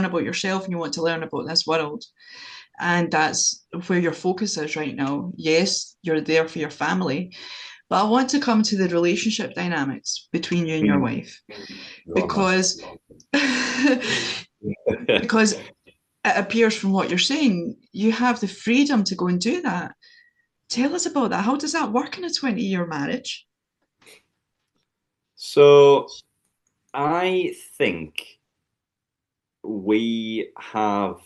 S1: about yourself, and you want to learn about this world. And that's where your focus is right now. Yes, you're there for your family, but I want to come to the relationship dynamics between you and your
S2: Mm.
S1: wife
S2: Go on
S1: because
S2: then.
S1: because it appears from what you're saying, you have the freedom to go and do that. Tell us about that. How does that work in a 20-year marriage?
S2: So I think we have,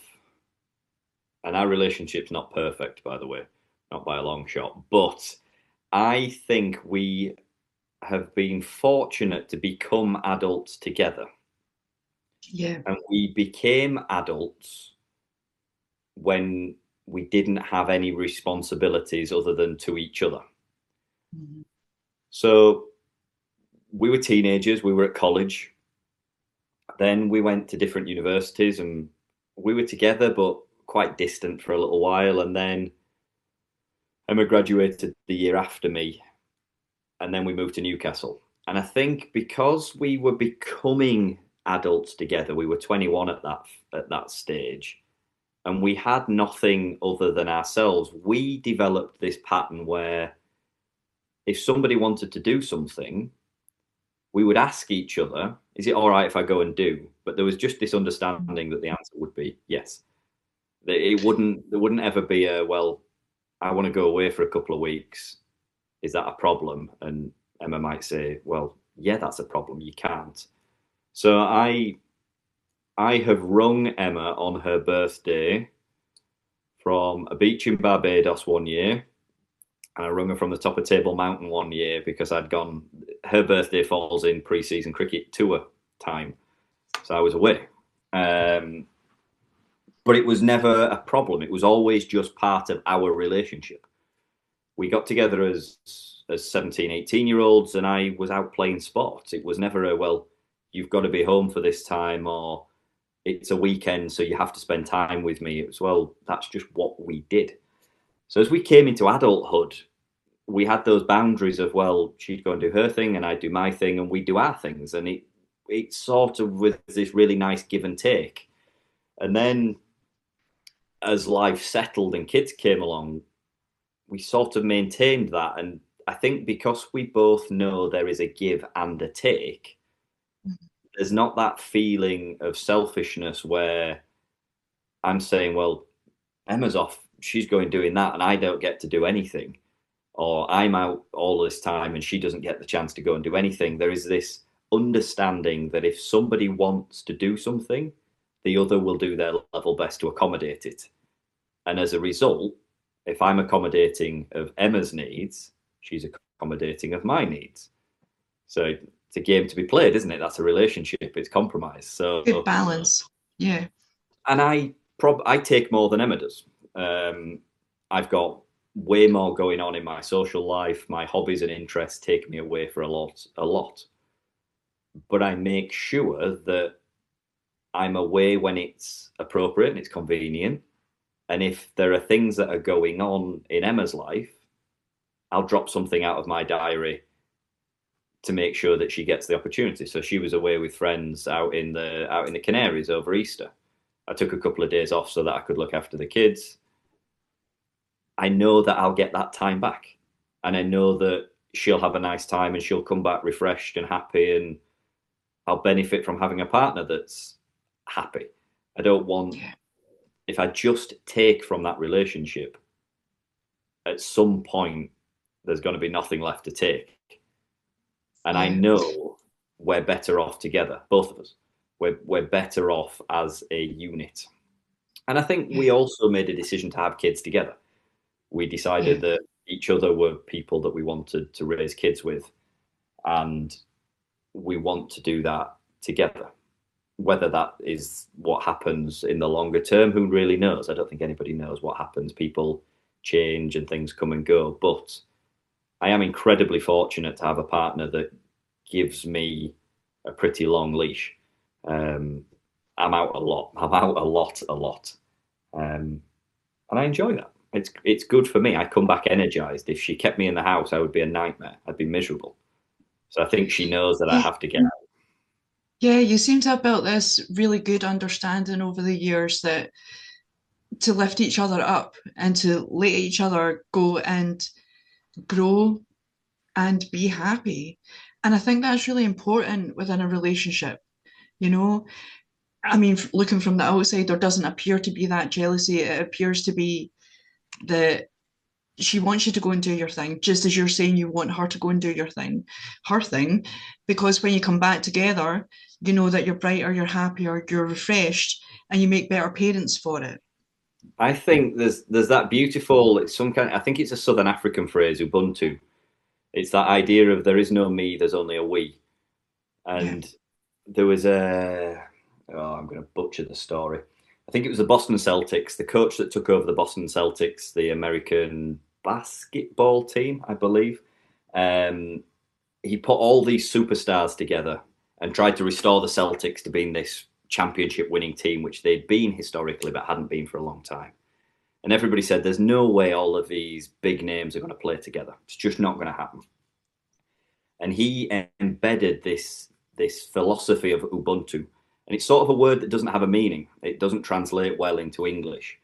S2: and our relationship's not perfect, by the way, not by a long shot, but I think we have been fortunate to become adults together.
S1: Yeah.
S2: And we became adults when we didn't have any responsibilities other than to each other.
S1: Mhm.
S2: So we were teenagers, we were at college, then we went to different universities and we were together but quite distant for a little while. And then Emma graduated the year after me, and then we moved to Newcastle. And I think because we were becoming adults together, we were 21 at that stage, and we had nothing other than ourselves. We developed this pattern where if somebody wanted to do something, we would ask each other, "Is it all right if I go and do?" But there was just this understanding that the answer would be yes. There wouldn't ever be a, well, I want to go away for a couple of weeks. Is that a problem? And Emma might say, well, yeah, that's a problem. You can't. So I have rung Emma on her birthday from a beach in Barbados one year, and I rung her from the top of Table Mountain one year because I'd gone. Her birthday falls in pre-season cricket tour time, so I was away. Um, but it was never a problem. It was always just part of our relationship. We got together as 17, 18 year olds, and I was out playing sports. It was never a, well, you've got to be home for this time, or it's a weekend, so you have to spend time with me. It was, well, that's just what we did. So as we came into adulthood, we had those boundaries of, well, she'd go and do her thing and I'd do my thing and we do our things. And it sort of was this really nice give and take. And then as life settled and kids came along, we sort of maintained that. And I think because we both know there is a give and a take, there's not that feeling of selfishness where I'm saying, well, Emma's off, she's going doing that, and I don't get to do anything. Or I'm out all this time and she doesn't get the chance to go and do anything. There is this understanding that if somebody wants to do something, the other will do their level best to accommodate it. And as a result, if I'm accommodating of Emma's needs, she's accommodating of my needs. So it's a game to be played, isn't it? That's a relationship. It's compromise.
S1: Good
S2: So,
S1: balance. Yeah.
S2: and I take more than Emma does. Um, I've got way more going on in my social life. My hobbies and interests take me away for a lot. But I make sure that I'm away when it's appropriate and it's convenient. And if there are things that are going on in Emma's life, I'll drop something out of my diary to make sure that she gets the opportunity. So she was away with friends out in the Canaries over Easter. I took a couple of days off so that I could look after the kids. I know that I'll get that time back. And I know that she'll have a nice time and she'll come back refreshed and happy. And I'll benefit from having a partner that's happy. I don't want,
S1: Yeah.
S2: if I just take from that relationship, at some point, there's going to be nothing left to take. And I
S1: Yeah.
S2: know we're better off together, both of us. We're better off as a unit. And I think
S1: Yeah.
S2: we also made a decision to have kids together. We
S1: Yeah.
S2: decided that each other were people that we wanted to raise kids with, and we want to do that together. Whether that is what happens in the longer term, who really knows? I don't think anybody knows what happens. People change and things come and go. But I am incredibly fortunate to have a partner that gives me a pretty long leash. Um, I'm out a lot. I'm out a lot, a lot. um, and I enjoy that. It's good for me. I come back energized. If she kept me in the house, I would be a nightmare. I'd be miserable. So I think she knows that I
S1: Yeah,
S2: have to get out.
S1: yeah, you seem to have built this really good understanding over the years that to lift each other up and to let each other go and grow and be happy. And I think that's really important within a relationship. You know, I mean, looking from the outside, there doesn't appear to be that jealousy. It appears to be that she wants you to go and do your thing, just as you're saying you want her to go and do her thing, because when you come back together, you know that you're brighter, you're happier, you're refreshed, and you make better parents for it.
S2: I think there's that beautiful. It's some kind. I think it's a Southern African phrase, Ubuntu. It's that idea of there is no me, there's only a we.
S1: Yeah.
S2: And there was a. Oh, I'm going to butcher the story. I think it was the Boston Celtics, the coach that took over the Boston Celtics, the American basketball team, I believe. Um, he put all these superstars together and tried to restore the Celtics to being this championship winning team, which they'd been historically but hadn't been for a long time. And everybody said, there's no way all of these big names are going to play together. It's just not going to happen. And he embedded this philosophy of Ubuntu. And it's sort of a word that doesn't have a meaning. It doesn't translate well into English.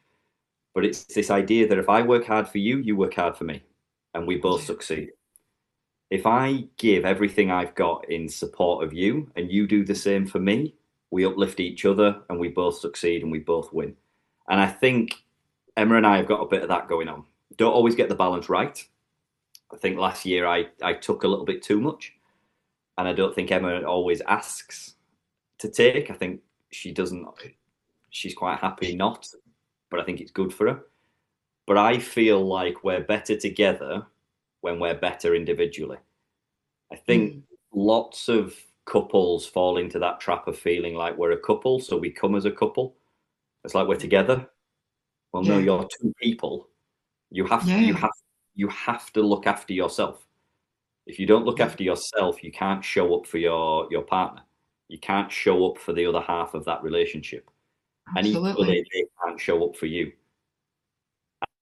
S2: But it's this idea that if I work hard for you, you work hard for me, and we both
S1: Yeah.
S2: succeed. If I give everything I've got in support of you and you do the same for me, we uplift each other and we both succeed and we both win. And I think Emma and I have got a bit of that going on. Don't always get the balance right. I think last year I took a little bit too much. And I don't think Emma always asks to take. I think she doesn't, she's quite happy not, but I think it's good for her. But I feel like we're better together when we're better individually. I think
S1: Mm.
S2: lots of couples fall into that trap of feeling like we're a couple, so we come as a couple. It's like we're together. Well, no,
S1: Yeah.
S2: you're two people. You have you
S1: Yeah.
S2: have you have to look after yourself. If you don't look
S1: Yeah.
S2: after yourself, you can't show up for your partner. You can't show up for the other half of that relationship. And
S1: Absolutely.
S2: equally, they can't show up for you.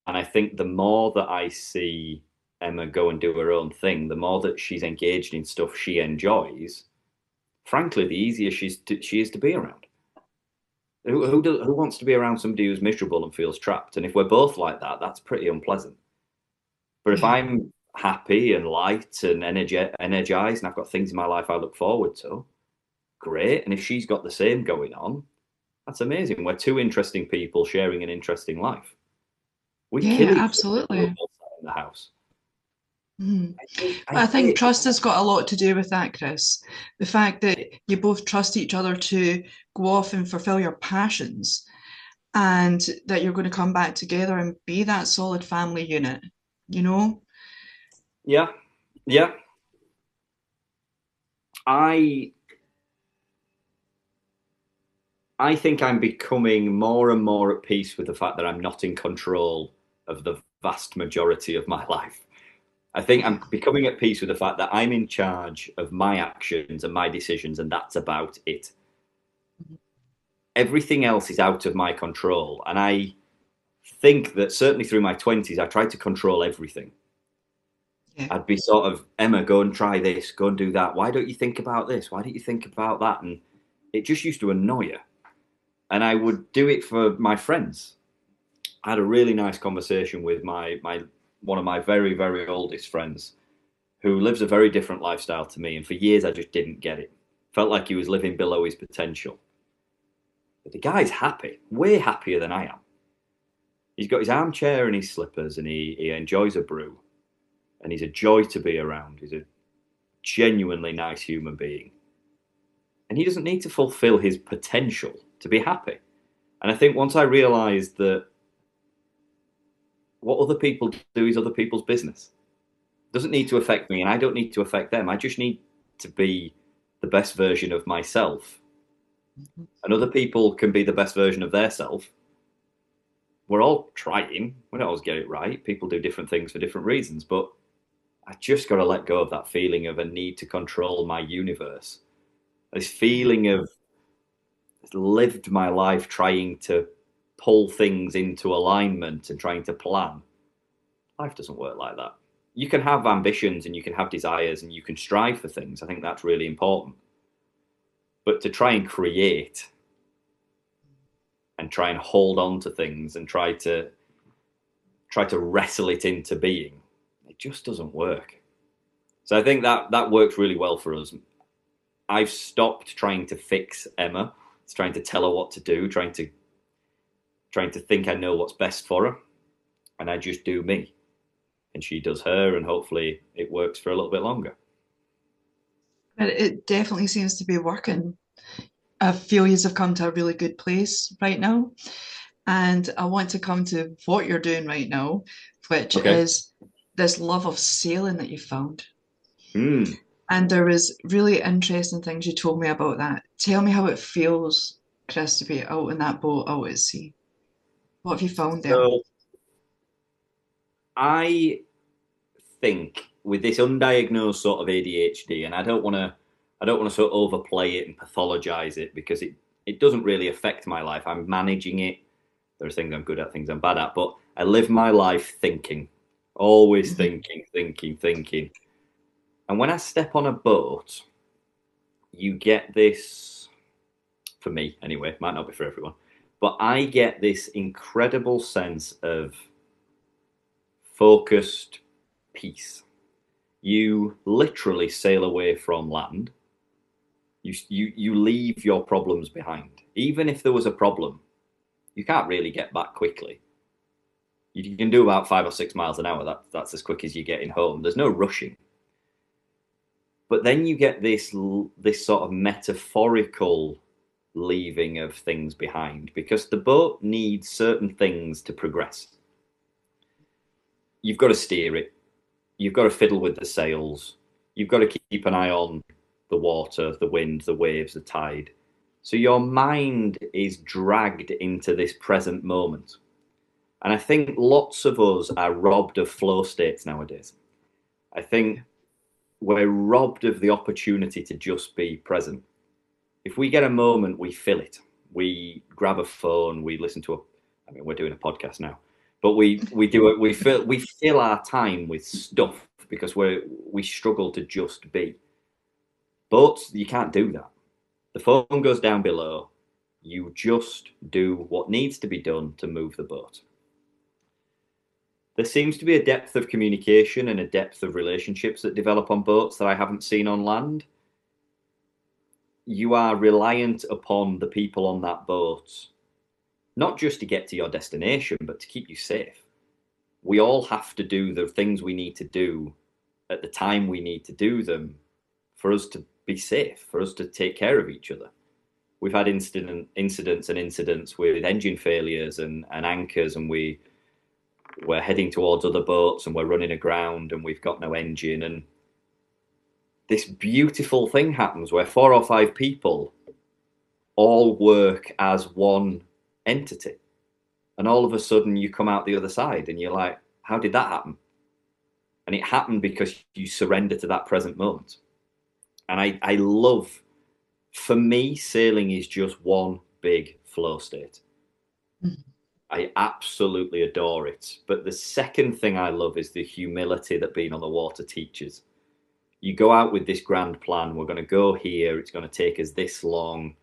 S2: And I think the more that I see Emma go and do her own thing, the more that she's engaged in stuff she enjoys, frankly, the easier she is to be around. Who wants to be around somebody who's miserable and feels trapped? And if we're both like that, that's pretty unpleasant. But if
S1: Yeah.
S2: I'm happy and light and energized and I've got things in my life I look forward to, great. And if she's got the same going on, that's amazing. We're two interesting people sharing an interesting life. We kill
S1: Yeah.
S2: each other
S1: Absolutely.
S2: in the house.
S1: Mm.
S2: I
S1: But I think
S2: hate.
S1: trust has got a lot to do with that, Chris. The fact that you both trust each other to go off and fulfill your passions and that you're going to come back together and be that solid family unit, you know?
S2: Yeah, yeah. I I think I'm becoming more and more at peace with the fact that I'm not in control of the vast majority of my life. I think
S1: Yeah.
S2: I'm becoming at peace with the fact that I'm in charge of my actions and my decisions, and that's about it. Everything else is out of my control. And I think that certainly through my 20s, I tried to control everything.
S1: Yeah.
S2: I'd be sort of, Emma, go and try this, go and do that. Why don't you think about this? Why don't you think about that? And it just used to annoy her. And I would do it for my friends. I had a really nice conversation with my one of my very oldest friends who lives a very different lifestyle to me, and for years I just didn't get it. Felt like he was living below his potential. But the guy's happy, way happier than I am. He's got his armchair and his slippers, and he enjoys a brew, and he's a joy to be around. He's a genuinely nice human being, and he doesn't need to fulfill his potential to be happy. And I think once I realised that what other people do is other people's business. It doesn't need to affect me, and I don't need to affect them. I just need to be the best version of myself, and other people can be the best version of their self. We're all trying. We don't always get it right. People do different things for different reasons, but I just got to let go of that feeling of a need to control my universe. This
S1: Yeah.
S2: feeling of lived my life trying to pull things into alignment and trying to plan. Life doesn't work like that. You can have ambitions and you can have desires and you can strive for things. I think that's really important. But to try and create and try and hold on to things and try to wrestle it into being, it just doesn't work. So I think that works really well for us. I've stopped trying to fix Emma. It's trying to tell her what to do, trying to think I know what's best for her, and I just do me, and she does her, and hopefully it works for a little bit longer.
S1: But it definitely seems to be working. I feel you have come to a really good place right now. And I want to come to what you're doing right now, which
S2: Okay.
S1: is this love of sailing that you found.
S2: Hmm.
S1: And there was really interesting things you told me about that. Tell me how it feels, Chris, to be out in that boat out at sea. What have you found there?
S2: So I think with this undiagnosed sort of ADHD, and I don't want to sort of overplay it and pathologize it because it doesn't really affect my life. I'm managing it. There are things I'm good at, things I'm bad at, but I live my life thinking, always
S1: Mhm.
S2: thinking, thinking, thinking. And when I step on a boat, you get this, for me anyway, might not be for everyone, but I get this incredible sense of focused peace. You literally sail away from land. You leave your problems behind. Even if there was a problem, you can't really get back quickly. You can do about 5 or 6 miles an hour. That's as quick as you getting home. There's no rushing. But then you get this sort of metaphorical leaving of things behind because the boat needs certain things to progress. You've got to steer it. You've got to fiddle with the sails. You've got to keep an eye on the water, the wind, the waves, the tide. So your mind is dragged into this present moment. And I think lots of us are robbed of flow states nowadays. I think we're robbed of the opportunity to just be present. If we get a moment, we fill it. We grab a phone, we listen to a, I mean, we're doing a podcast now, but we do it. We fill our time with stuff because we struggle to just be. But you can't do that. The phone goes down below. You just do what needs to be done to move the boat. There seems to be a depth of communication and a depth of relationships that develop on boats that I haven't seen on land. You are reliant upon the people on that boat, not just to get to your destination, but to keep you safe. We all have to do the things we need to do at the time we need to do them for us to be safe, for us to take care of each other. We've had incidents with engine failures and anchors, and we're heading towards other boats and we're running aground and we've got no engine. And this beautiful thing happens where 4 or 5 people all work as one entity. And all of a sudden you come out the other side and you're like, how did that happen? And it happened because you surrender to that present moment. And I love, for me, sailing is just one big flow state.
S1: Mhm.
S2: I absolutely adore it. But the second thing I love is the humility that being on the water teaches. You go out with this grand plan. We're going to go here. It's going to take us this long.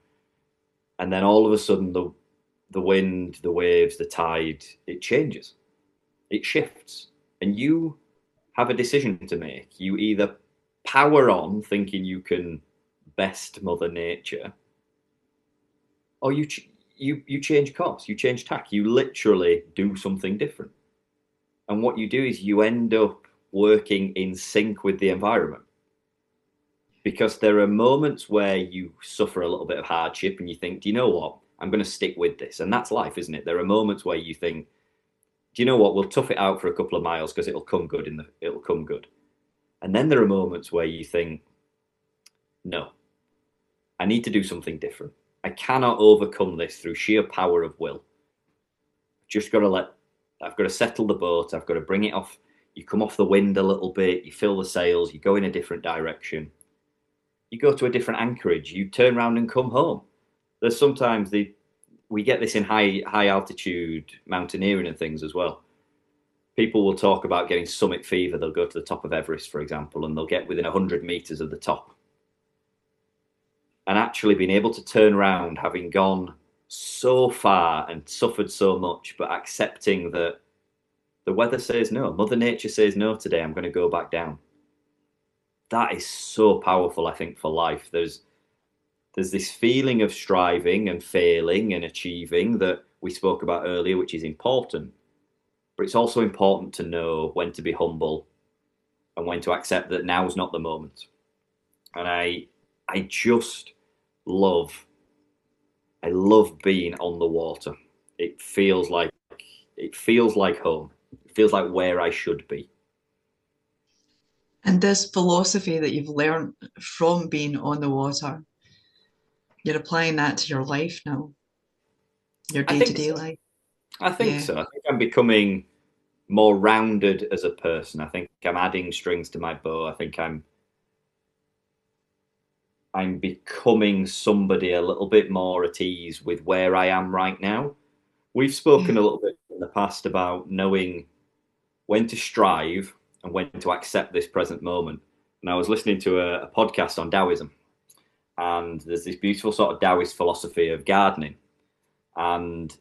S2: And then all of a sudden, the wind, the waves, the tide, it changes. It shifts. And you have a decision to make. You either power on thinking you can best Mother Nature, or you change course, you change tack, you literally do something different. And what you do is you end up working in sync with the environment. Because there are moments where you suffer a little bit of hardship and you think, do you know what? I'm going to stick with this. And that's life, isn't it? There are moments where you think, do you know what? We'll tough it out for a couple of miles because it'll come good. And then there are moments where you think, no, I need to do something different. I cannot overcome this through sheer power of will. Just got to I've got to settle the boat. I've got to bring it off. You come off the wind a little bit. You fill the sails. You go in a different direction. You go to a different anchorage. You turn around and come home. There's sometimes we get this in high altitude mountaineering and things as well. People will talk about getting summit fever. They'll go to the top of Everest, for example, and they'll get within 100 meters of the top. And actually being able to turn around, having gone so far and suffered so much, but accepting that the weather says no, Mother Nature says no today, I'm going to go back down. That is so powerful, I think, for life. There's this feeling of striving and failing and achieving that we spoke about earlier, which is important. But it's also important to know when to be humble and when to accept that now's not the moment. And I just love I love being on the water. It feels like home. It feels like where I should be.
S1: And this philosophy that you've learned from being on the water, you're applying that to your life now, your
S2: I
S1: day to
S2: think
S1: day
S2: so.
S1: life.
S2: I think
S1: Yeah.
S2: so. I think I'm becoming more rounded as a person. I think I'm adding strings to my bow. I think I'm becoming somebody a little bit more at ease with where I am right now. We've spoken
S1: Yeah.
S2: a little bit in the past about knowing when to strive and when to accept this present moment. And I was listening to a podcast on Taoism, and there's this beautiful sort of Taoist philosophy of gardening. And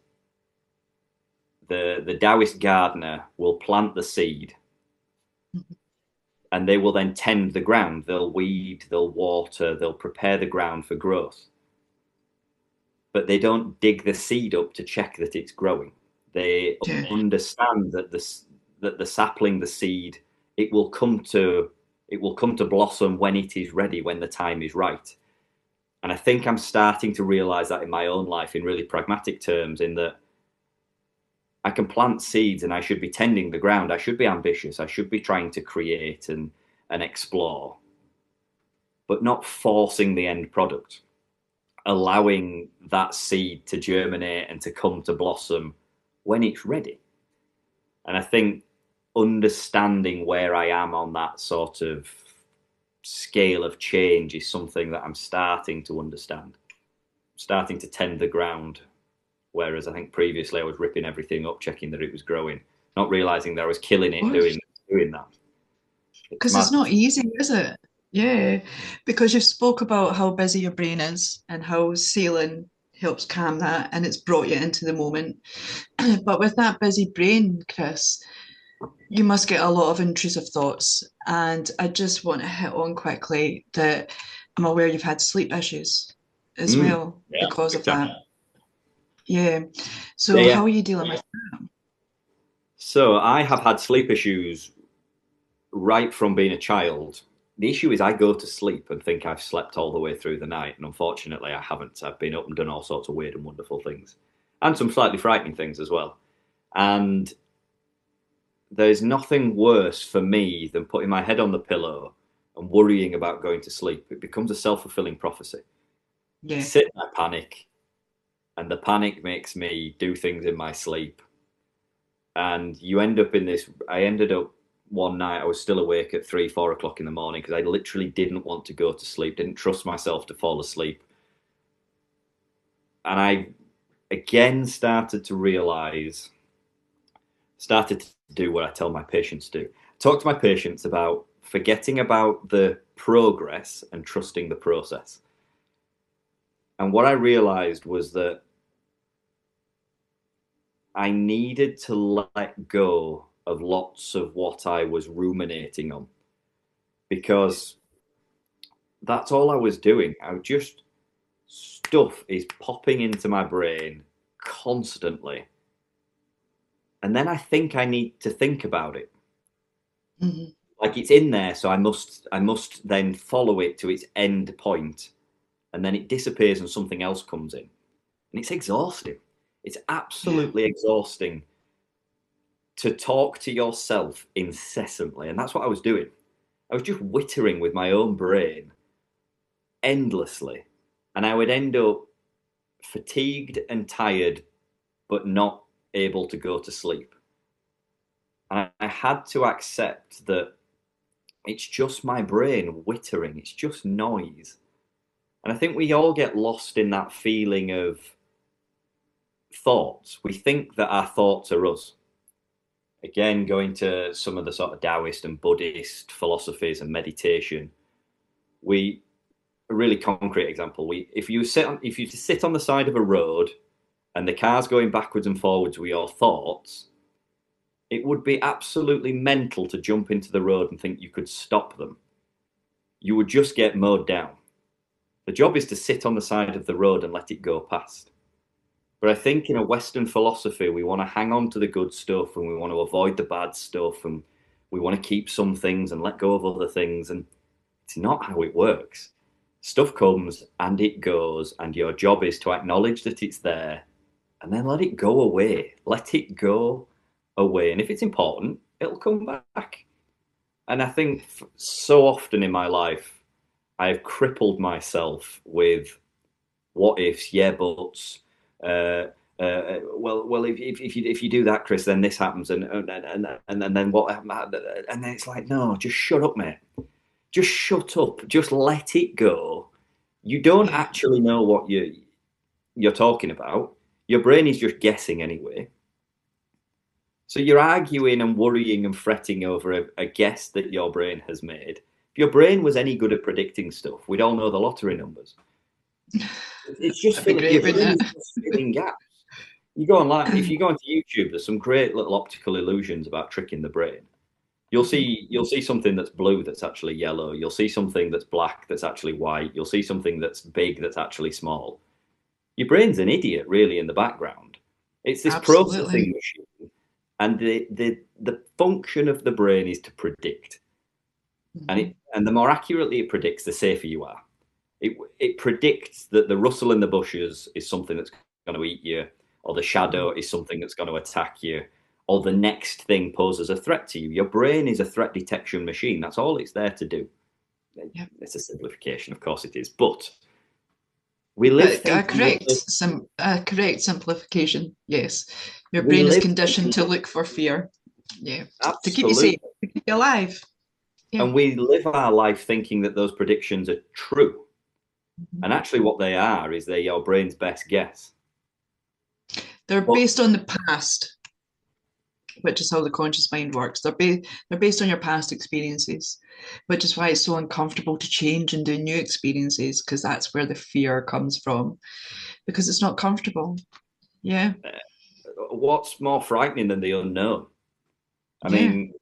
S2: the Taoist gardener will plant the seed, and they will then tend the ground. They'll weed, they'll water, they'll prepare the ground for growth. But they don't dig the seed up to check that it's growing. They
S1: Yeah.
S2: understand that the sapling, the seed, it will come to blossom when it is ready, when the time is right. And I think I'm starting to realize that in my own life in really pragmatic terms, in that I can plant seeds and I should be tending the ground. I should be ambitious. I should be trying to create and explore, but not forcing the end product, allowing that seed to germinate and to come to blossom when it's ready. And I think understanding where I am on that sort of scale of change is something that I'm starting to understand, starting to tend the ground. Whereas I think previously I was ripping everything up, checking that it was growing, not realizing that I was killing
S1: Of
S2: it
S1: course.
S2: doing that. It's
S1: Because it's
S2: mad.
S1: not easy, is it? Yeah. Because you spoke about how busy your brain is and how sailing helps calm that and it's brought you into the moment. But with that busy brain, Chris, you must get a lot of intrusive thoughts. And I just want to hit on quickly that I'm aware you've had sleep issues as
S2: Mm,
S1: well
S2: yeah,
S1: because
S2: big
S1: of
S2: time.
S1: that. Yeah.
S2: Yeah,
S1: So
S2: yeah.
S1: how are you dealing with
S2: So I have had sleep issues right from being a child. The issue is I go to sleep and think I've slept all the way through the night, and unfortunately I haven't. I've been up and done all sorts of weird and wonderful things, and some slightly frightening things as well. And there's nothing worse for me than putting my head on the pillow and worrying about going to sleep. It becomes a self-fulfilling prophecy. I
S1: Yeah.
S2: sit and I panic, and the panic makes me do things in my sleep. And you end up in this. I ended up one night, I was still awake at 3, 4 o'clock in the morning because I literally didn't want to go to sleep, didn't trust myself to fall asleep. And I again started to do what I tell my patients to do. Talk to my patients about forgetting about the progress and trusting the process. And what I realized was that I needed to let go of lots of what I was ruminating on, because that's all I was doing. I was just stuff is popping into my brain constantly. And then I think I need to think about it.
S1: Mhm.
S2: Like it's in there, so I must then follow it to its end point, and then it disappears and something else comes in. And it's exhausting. It's
S1: Yeah.
S2: absolutely exhausting to talk to yourself incessantly. And that's what I was doing. I was just wittering with my own brain endlessly. And I would end up fatigued and tired, but not able to go to sleep. And I had to accept that it's just my brain wittering, it's just noise. And I think we all get lost in that feeling of thoughts. We think that our thoughts are us. Again, going to some of the sort of Taoist and Buddhist philosophies and meditation, we a really concrete example. If you sit on the side of a road and the car's going backwards and forwards with your thoughts, it would be absolutely mental to jump into the road and think you could stop them. You would just get mowed down. The job is to sit on the side of the road and let it go past. But I think in a Western philosophy, we want to hang on to the good stuff and we want to avoid the bad stuff and we want to keep some things and let go of other things. And it's not how it works. Stuff comes and it goes, and your job is to acknowledge that it's there and then let it go away. Let it go away. And if it's important, it'll come back. And I think so often in my life, I've crippled myself with what ifs, yeah, buts. Well, if you do that, Chris, then this happens, and then what happened? And then it's like, no, just shut up, mate. Just shut up. Just let it go. You don't
S1: Yeah,
S2: actually know what you're talking about. Your brain is just guessing anyway. So you're arguing and worrying and fretting over a guess that your brain has made. If your brain was any good at predicting stuff, we'd all know the lottery numbers. It's just
S1: that'd be
S2: filling your
S1: great,
S2: brain
S1: wouldn't
S2: is
S1: it?
S2: just filling gaps. You go online if you go onto YouTube, there's some great little optical illusions about tricking the brain.
S1: Mhm.
S2: You'll see something that's blue that's actually yellow. You'll see something that's black that's actually white. You'll see something that's big that's actually small. Your brain's an idiot, really, in the background. It's this
S1: Absolutely.
S2: processing machine, and the function of the brain is to predict.
S1: Mhm.
S2: And the more accurately it predicts, the safer you are. It predicts that the rustle in the bushes is something that's going to eat you, or the
S1: Mhm.
S2: shadow is something that's going to attack you, or the next thing poses a threat to you. Your brain is a threat detection machine. That's all it's there to do.
S1: Yep.
S2: It's a simplification, of course it is, but we live
S1: But a
S2: thinking that
S1: correct simplification. Yes, your
S2: we
S1: brain is
S2: live
S1: conditioned
S2: thinking
S1: to look for fear. Yeah, to keep you safe,
S2: absolutely,
S1: to keep you alive. Yeah.
S2: and we live our life thinking that those predictions are true.
S1: Mhm.
S2: And actually, what they are is they're your brain's best guess.
S1: They're
S2: But
S1: based on the past, which is how the conscious mind works. They're based on your past experiences, which is why it's so uncomfortable to change and do new experiences because that's where the fear comes from because it's not comfortable. Yeah,
S2: what's more frightening than the unknown? I
S1: yeah.
S2: mean,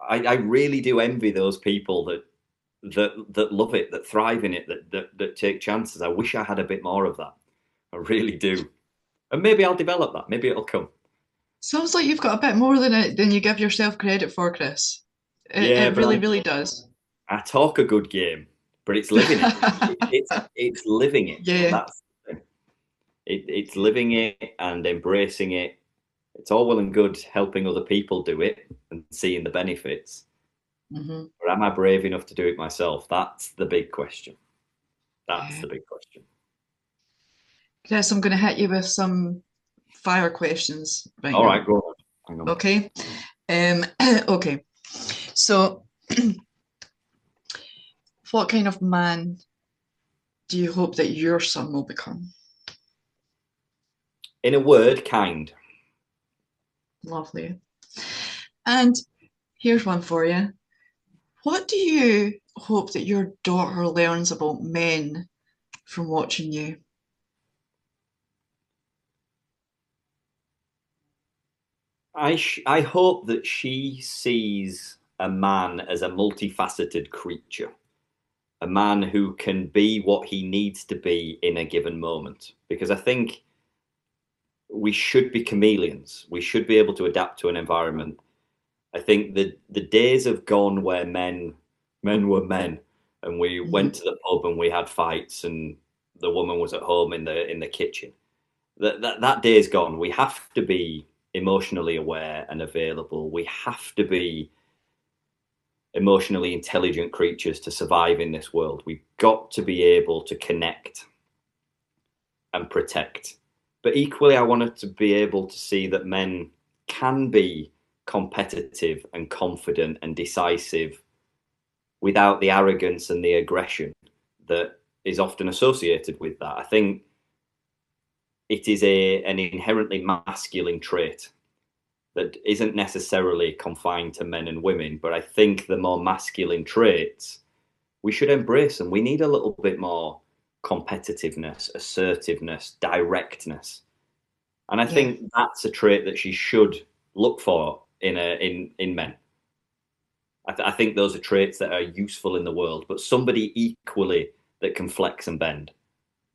S2: I really do envy those people that love it, that thrive in it, that take chances. I wish I had a bit more of that. I really do. And maybe I'll develop that. Maybe it'll come.
S1: Sounds like you've got a bit more than you give yourself credit for, Chris.
S2: Yeah,
S1: It
S2: but
S1: really, really does.
S2: I talk a good game, but it's living it. It's living it.
S1: Yeah.
S2: That's it's living it and embracing it. It's all well and good helping other people do it and seeing the benefits.
S1: Hmm.
S2: But am I brave enough to do it myself? That's the big question. That's
S1: Yeah.
S2: the big question.
S1: Chris, I'm going to hit you with some fire questions right
S2: All
S1: now.
S2: right, go on. Hang on.
S1: Okay. Um, okay. So, what kind of man do you hope that your son will become?
S2: In a word, kind.
S1: Lovely. And here's one for you. What do you hope that your daughter learns about men from watching you?
S2: I hope that she sees a man as a multifaceted creature, a man who can be what he needs to be in a given moment. Because I think we should be chameleons. We should be able to adapt to an environment. I think the days have gone where men were men, and we
S1: Mm-hmm.
S2: went to the pub and we had fights, and the woman was at home in the kitchen. That day is gone. We have to be emotionally aware and available. We have to be emotionally intelligent creatures to survive in this world. We've got to be able to connect and protect. But equally, I wanted to be able to see that men can be competitive and confident and decisive without the arrogance and the aggression that is often associated with that. I think it is an inherently masculine trait that isn't necessarily confined to men and women. But I think the more masculine traits, we should embrace them. We need a little bit more competitiveness, assertiveness, directness. And I
S1: Yeah,
S2: think that's a trait that she should look for in men. I think those are traits that are useful in the world, but somebody equally that can flex and bend,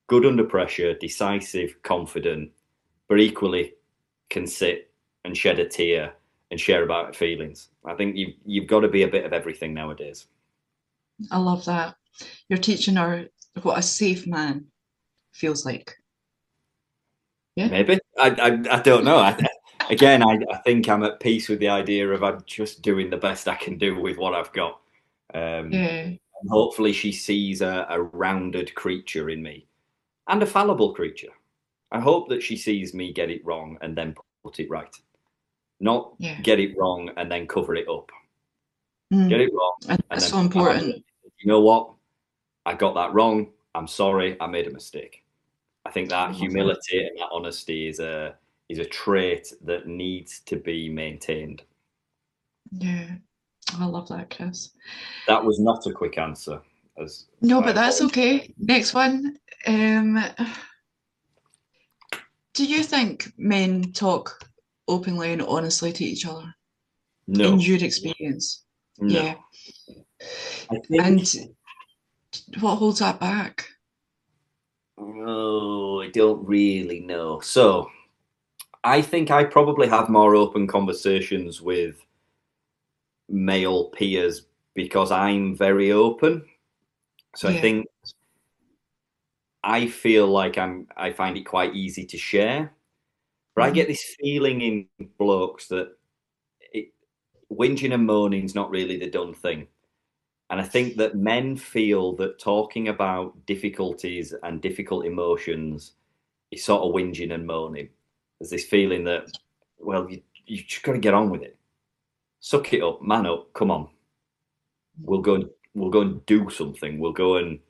S2: good under pressure, decisive, confident, but equally can sit and shed a tear and share about feelings. I think you've got to be a bit of everything nowadays.
S1: I love that. You're teaching her what a safe man feels like. Yeah,
S2: Maybe I don't know. I think I'm at peace with the idea of I'm just doing the best I can do with what I've got. Um,
S1: yeah,
S2: and hopefully, she sees a rounded creature in me and a fallible creature. I hope that she sees me get it wrong and then put it right, not
S1: yeah.
S2: get it wrong and then cover it up. Get
S1: Mm.
S2: it wrong
S1: And
S2: and
S1: that's
S2: then
S1: so
S2: put my hand up.
S1: important.
S2: You know what? I got that wrong. I'm sorry. I made a mistake. I think
S1: I
S2: that
S1: love that.
S2: humility and that honesty is a trait that needs to be maintained.
S1: Yeah, I love that, Chris.
S2: That was not a quick answer, as
S1: No,
S2: I
S1: but that's
S2: apologize.
S1: okay. Next one. Do you think men talk openly and honestly to each other in
S2: No,
S1: your experience?
S2: no.
S1: Yeah.
S2: I think.
S1: And what holds that back?
S2: Oh, I don't really know. So I think I probably have more open conversations with male peers because I'm very open. So I
S1: Yeah.
S2: think I feel like I find it quite easy to share. But I get
S1: Hmm.
S2: this feeling in blokes that it, whinging and moaning is not really the done thing. And I think that men feel that talking about difficulties and difficult emotions is sort of whinging and moaning. There's this feeling that, well, you just got to get on with it. Suck it up, man up, come on. We'll go and do something. We'll go and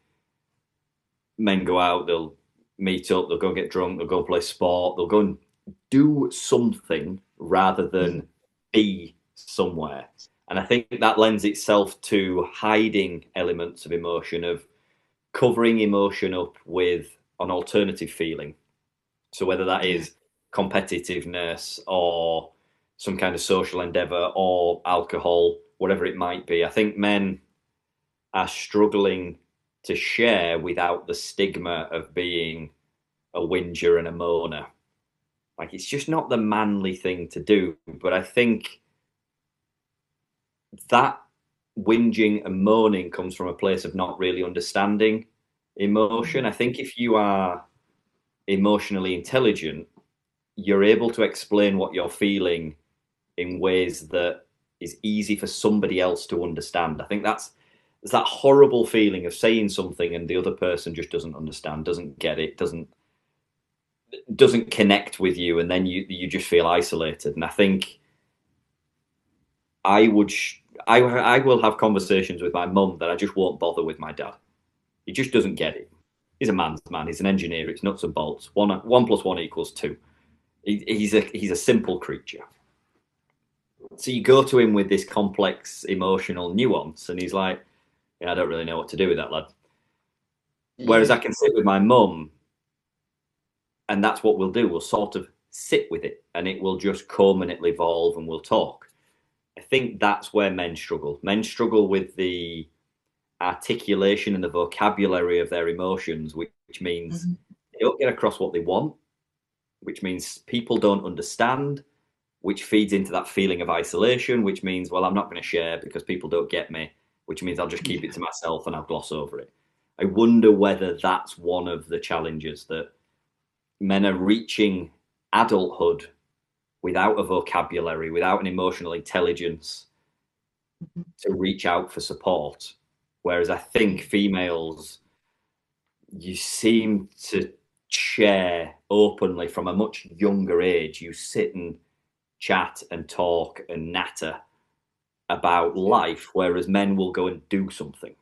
S2: men go out, they'll meet up, they'll go get drunk, they'll go play sport, they'll go and do something rather
S1: Hmm.
S2: than be somewhere. And I think that lends itself to hiding elements of emotion, of covering emotion up with an alternative feeling. So whether that
S1: Yeah.
S2: is competitiveness or some kind of social endeavor or alcohol, whatever it might be, I think men are struggling to share without the stigma of being a whinger and a moaner. Like it's just not the manly thing to do. But I think that whinging and moaning comes from a place of not really understanding emotion.
S1: Hmm.
S2: I think if you are emotionally intelligent, you're able to explain what you're feeling in ways that is easy for somebody else to understand. I think that's there's that horrible feeling of saying something and the other person just doesn't understand, doesn't get it, doesn't connect with you, and then you just feel isolated. And I think I would I will have conversations with my mum that I just won't bother with my dad. He just doesn't get it. He's a man's man. He's an engineer. It's nuts and bolts. One plus one equals two. He's a simple creature. So you go to him with this complex emotional nuance, and he's like, "Yeah, I don't really know what to do with that, lad." Whereas
S1: Yeah.
S2: I can sit with my mum, and that's what we'll do. We'll sort of sit with it, and it will just come and it'll evolve, and we'll talk. I think that's where men struggle. Men struggle with the articulation and the vocabulary of their emotions, which means
S1: Hmm.
S2: they don't get across what they want, which means people don't understand, which feeds into that feeling of isolation, which means, well, I'm not going to share because people don't get me, which means I'll just keep it
S1: Yeah.
S2: to myself and I'll gloss over it. I wonder whether that's one of the challenges that men are reaching adulthood without a vocabulary, without an emotional intelligence
S1: Hmm.
S2: to reach out for support. Whereas I think
S1: Yeah.
S2: females, you seem to share openly from a much younger age. You sit and chat and talk and natter about life, whereas men will go and do something.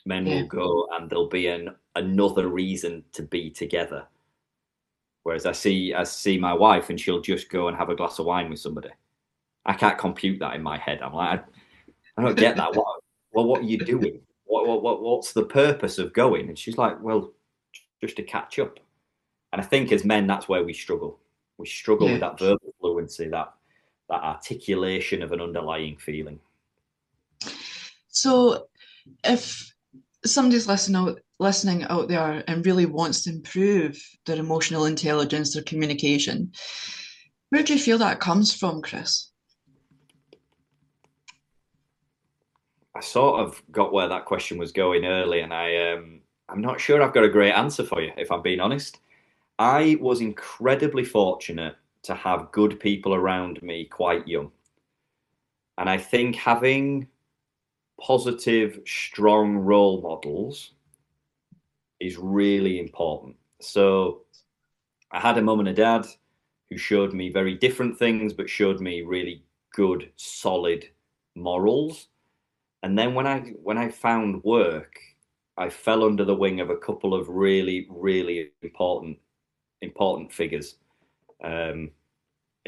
S2: Men will
S1: Yeah.
S2: go and there'll be another reason to be together. Whereas I see my wife and she'll just go and have a glass of wine with somebody. I can't compute that in my head. I'm like, I don't get that. What are you doing? What's the purpose of going? And she's like, well, just to catch up. And I think as men, that's where we struggle. We struggle with
S1: Yeah.
S2: that verbal fluency, that articulation of an underlying feeling.
S1: So if somebody's listening out there and really wants to improve their emotional intelligence, their communication, where do you feel that comes from, Chris?
S2: I sort of got where that question was going early, and I'm not sure I've got a great answer for you, if I'm being honest. I was incredibly fortunate to have good people around me quite young. And I think having positive, strong role models is really important. So I had a mum and a dad who showed me very different things, but showed me really good, solid morals. And then when I found work, I fell under the wing of a couple of really, really important figures. I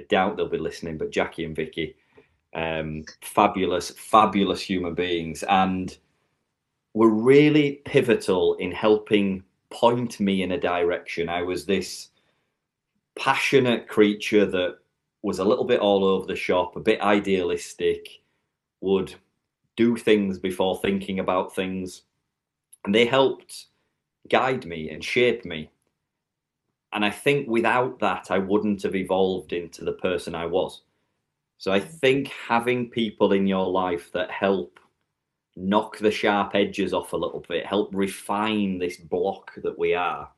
S2: doubt they'll be listening, but Jackie and Vicky, fabulous, fabulous human beings, and were really pivotal in helping point me in a direction. I was this passionate creature that was a little bit all over the shop, a bit idealistic, would do things before thinking about things. And they helped guide me and shape me. And I think without that, I wouldn't have evolved into the person I was. So I think having people in your life that help knock the sharp edges off a little bit, help refine this block that we are,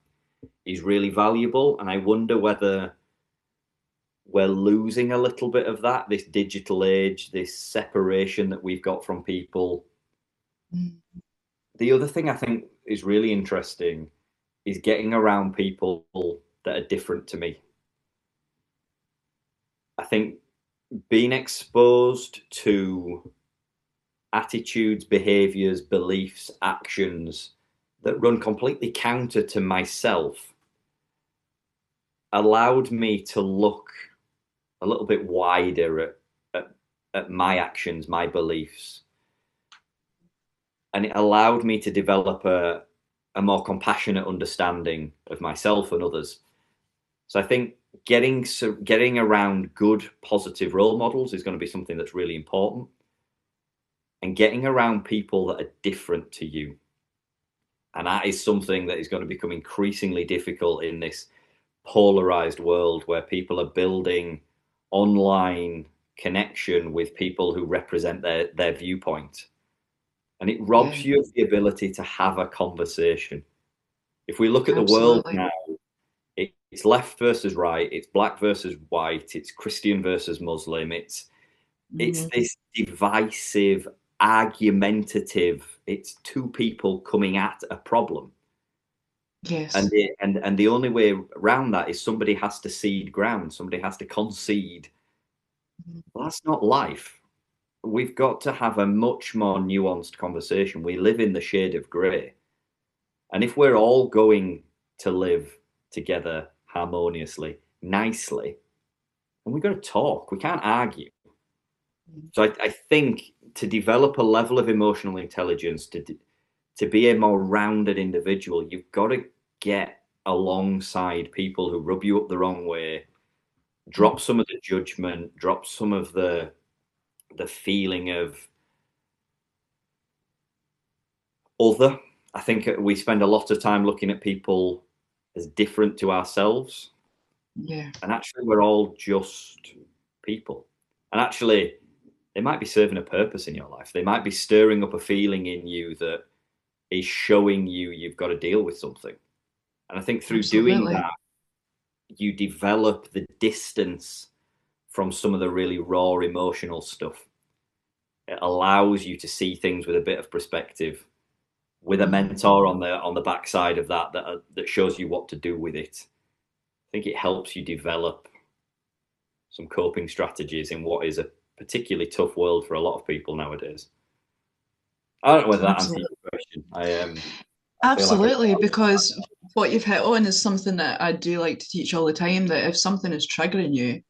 S2: is really valuable. And I wonder whether we're losing a little bit of that, this digital age, this separation that we've got from people.
S1: Mm.
S2: The other thing I think is really interesting is getting around people that are different to me. I think being exposed to attitudes, behaviors, beliefs, actions that run completely counter to myself allowed me to look a little bit wider at my actions, my beliefs. And it allowed me to develop a more compassionate understanding of myself and others. So I think getting around good, positive role models is going to be something that's really important. And getting around people that are different to you. And that is something that is going to become increasingly difficult in this polarized world where people are building online connection with people who represent their viewpoint. And it robs
S1: Yeah,
S2: you of the ability to have a conversation. If we look at the world
S1: absolutely.
S2: now, it's left versus right, it's black versus white, it's Christian versus Muslim, it's
S1: Mhm.
S2: this divisive, argumentative, it's two people coming at a problem. And
S1: Yes.
S2: the only way around that is somebody has to cede ground, somebody has to concede.
S1: Mhm.
S2: Well, that's not life. We've got to have a much more nuanced conversation. We live in the shade of grey. And if we're all going to live together harmoniously, nicely, and we've got to talk, we can't argue. So I think to develop a level of emotional intelligence, to be a more rounded individual, you've got to get alongside people who rub you up the wrong way, drop some of the judgment, drop some of the feeling of other. I think we spend a lot of time looking at people as different to ourselves,
S1: Yeah,
S2: and actually we're all just people. And actually they might be serving a purpose in your life. They might be stirring up a feeling in you that is showing you you've got to deal with something. And I think through doing
S1: absolutely.
S2: that, you develop the distance from some of the really raw emotional stuff. It allows you to see things with a bit of perspective, with a
S1: Mhm.
S2: mentor on the backside of that shows you what to do with it. I think it helps you develop some coping strategies in what is a particularly tough world for a lot of people nowadays. I don't know whether that answers
S1: Absolutely.
S2: your question. I feel like
S1: Absolutely, because
S2: I
S1: what you've hit on is something that I do like to teach all the time, that if something is triggering you,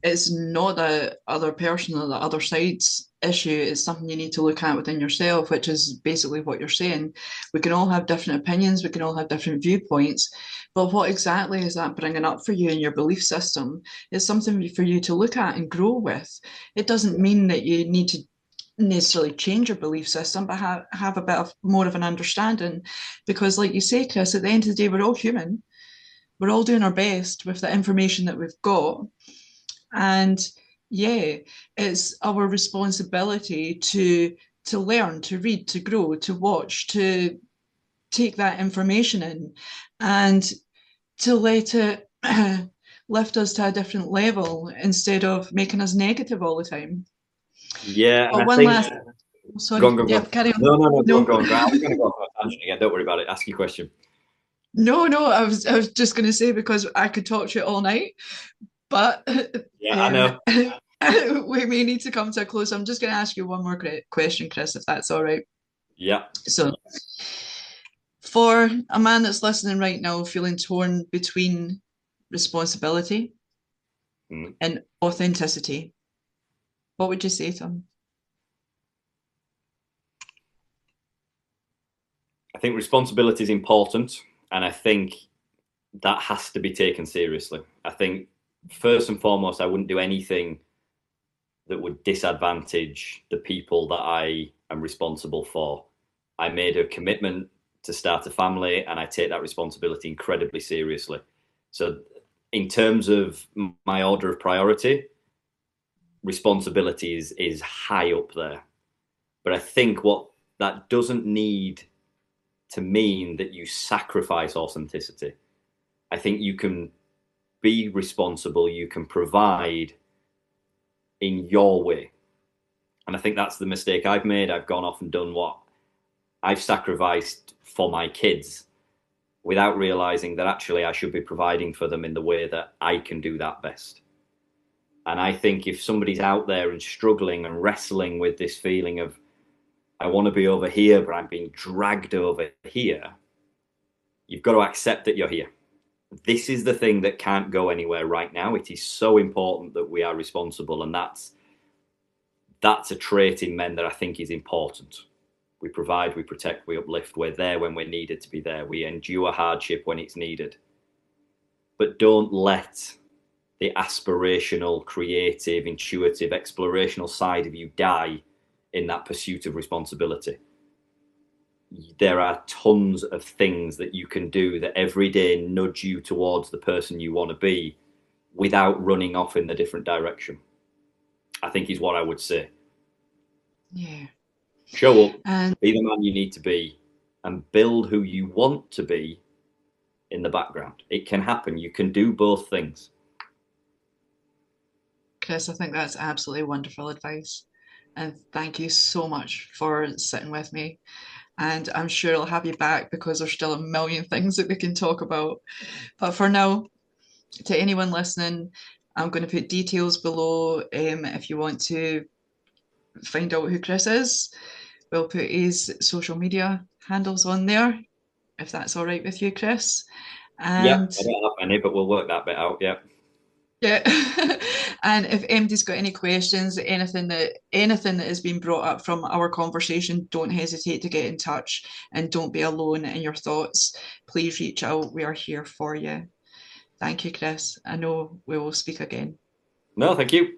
S1: it's not the other person or the other side's issue. It's something you need to look at within yourself, which is basically what you're saying. We can all have different opinions, we can all have different viewpoints, but what exactly is that bringing up for you in your belief system is something for you to look at and grow with. It doesn't mean that you need to necessarily change your belief system, but have a bit of more of an understanding. Because, like you say, Chris, at the end of the day, we're all human. We're all doing our best with the information that we've got. And yeah, it's our responsibility to learn, to read, to grow, to watch, to take that information in, and to let it lift us to a different level instead of making us negative all the time.
S2: Yeah, and
S1: But
S2: I
S1: one
S2: think
S1: last,
S2: go
S1: sorry,
S2: on, go on, go
S1: yeah,
S2: on.
S1: carry on.
S2: No, no, no, go on,
S1: No,
S2: go on, go on. I was going to go off on a tangent again. Don't worry about it. Ask your question.
S1: no, I was just going to say, because I could talk to you all night, but
S2: Yeah, I
S1: um,
S2: know.
S1: we may need to come to a close. I'm just going to ask you one more question, Chris, if that's all right.
S2: Yeah.
S1: So, for a man that's listening right now, feeling torn between responsibility
S2: Mm.
S1: and authenticity, what would you say to him?
S2: I think responsibility is important, and I think that has to be taken seriously. I think first and foremost, I wouldn't do anything that would disadvantage the people that I am responsible for. I made a commitment to start a family, and I take that responsibility incredibly seriously. So, in terms of my order of priority, responsibility is high up there. But I think what that doesn't need to mean that you sacrifice authenticity. I think you can be responsible, you can provide in your way. And I think that's the mistake I've made. I've gone off and done what I've sacrificed for my kids without realizing that actually I should be providing for them in the way that I can do that best. And I think if somebody's out there and struggling and wrestling with this feeling of, I want to be over here, but I'm being dragged over here, you've got to accept that you're here. This is the thing that can't go anywhere right now. It is so important that we are responsible, and that's a trait in men that I think is important. We provide, we protect, we uplift. We're there when we're needed to be there. We endure hardship when it's needed. But don't let the aspirational, creative, intuitive, explorational side of you die in that pursuit of responsibility. There are tons of things that you can do that every day nudge you towards the person you want to be without running off in the different direction. I think is what I would say.
S1: Yeah.
S2: Show up,
S1: And
S2: be the man you need to be, and build who you want to be in the background. It can happen. You can do both things.
S1: Chris, I think that's absolutely wonderful advice. And thank you so much for sitting with me. And I'm sure I'll have you back because there's still a million things that we can talk about. But for now, to anyone listening, I'm going to put details below if you want to find out who Chris is. We'll put his social media handles on there, if that's all right with you, Chris.
S2: Yeah,
S1: And
S2: I don't have any, but we'll work that bit out. Yeah.
S1: yeah, and if anybody's got any questions, anything that has been brought up from our conversation, don't hesitate to get in touch and don't be alone in your thoughts. Please reach out. We are here for you. Thank you, Chris. I know we will speak again.
S2: No, thank you.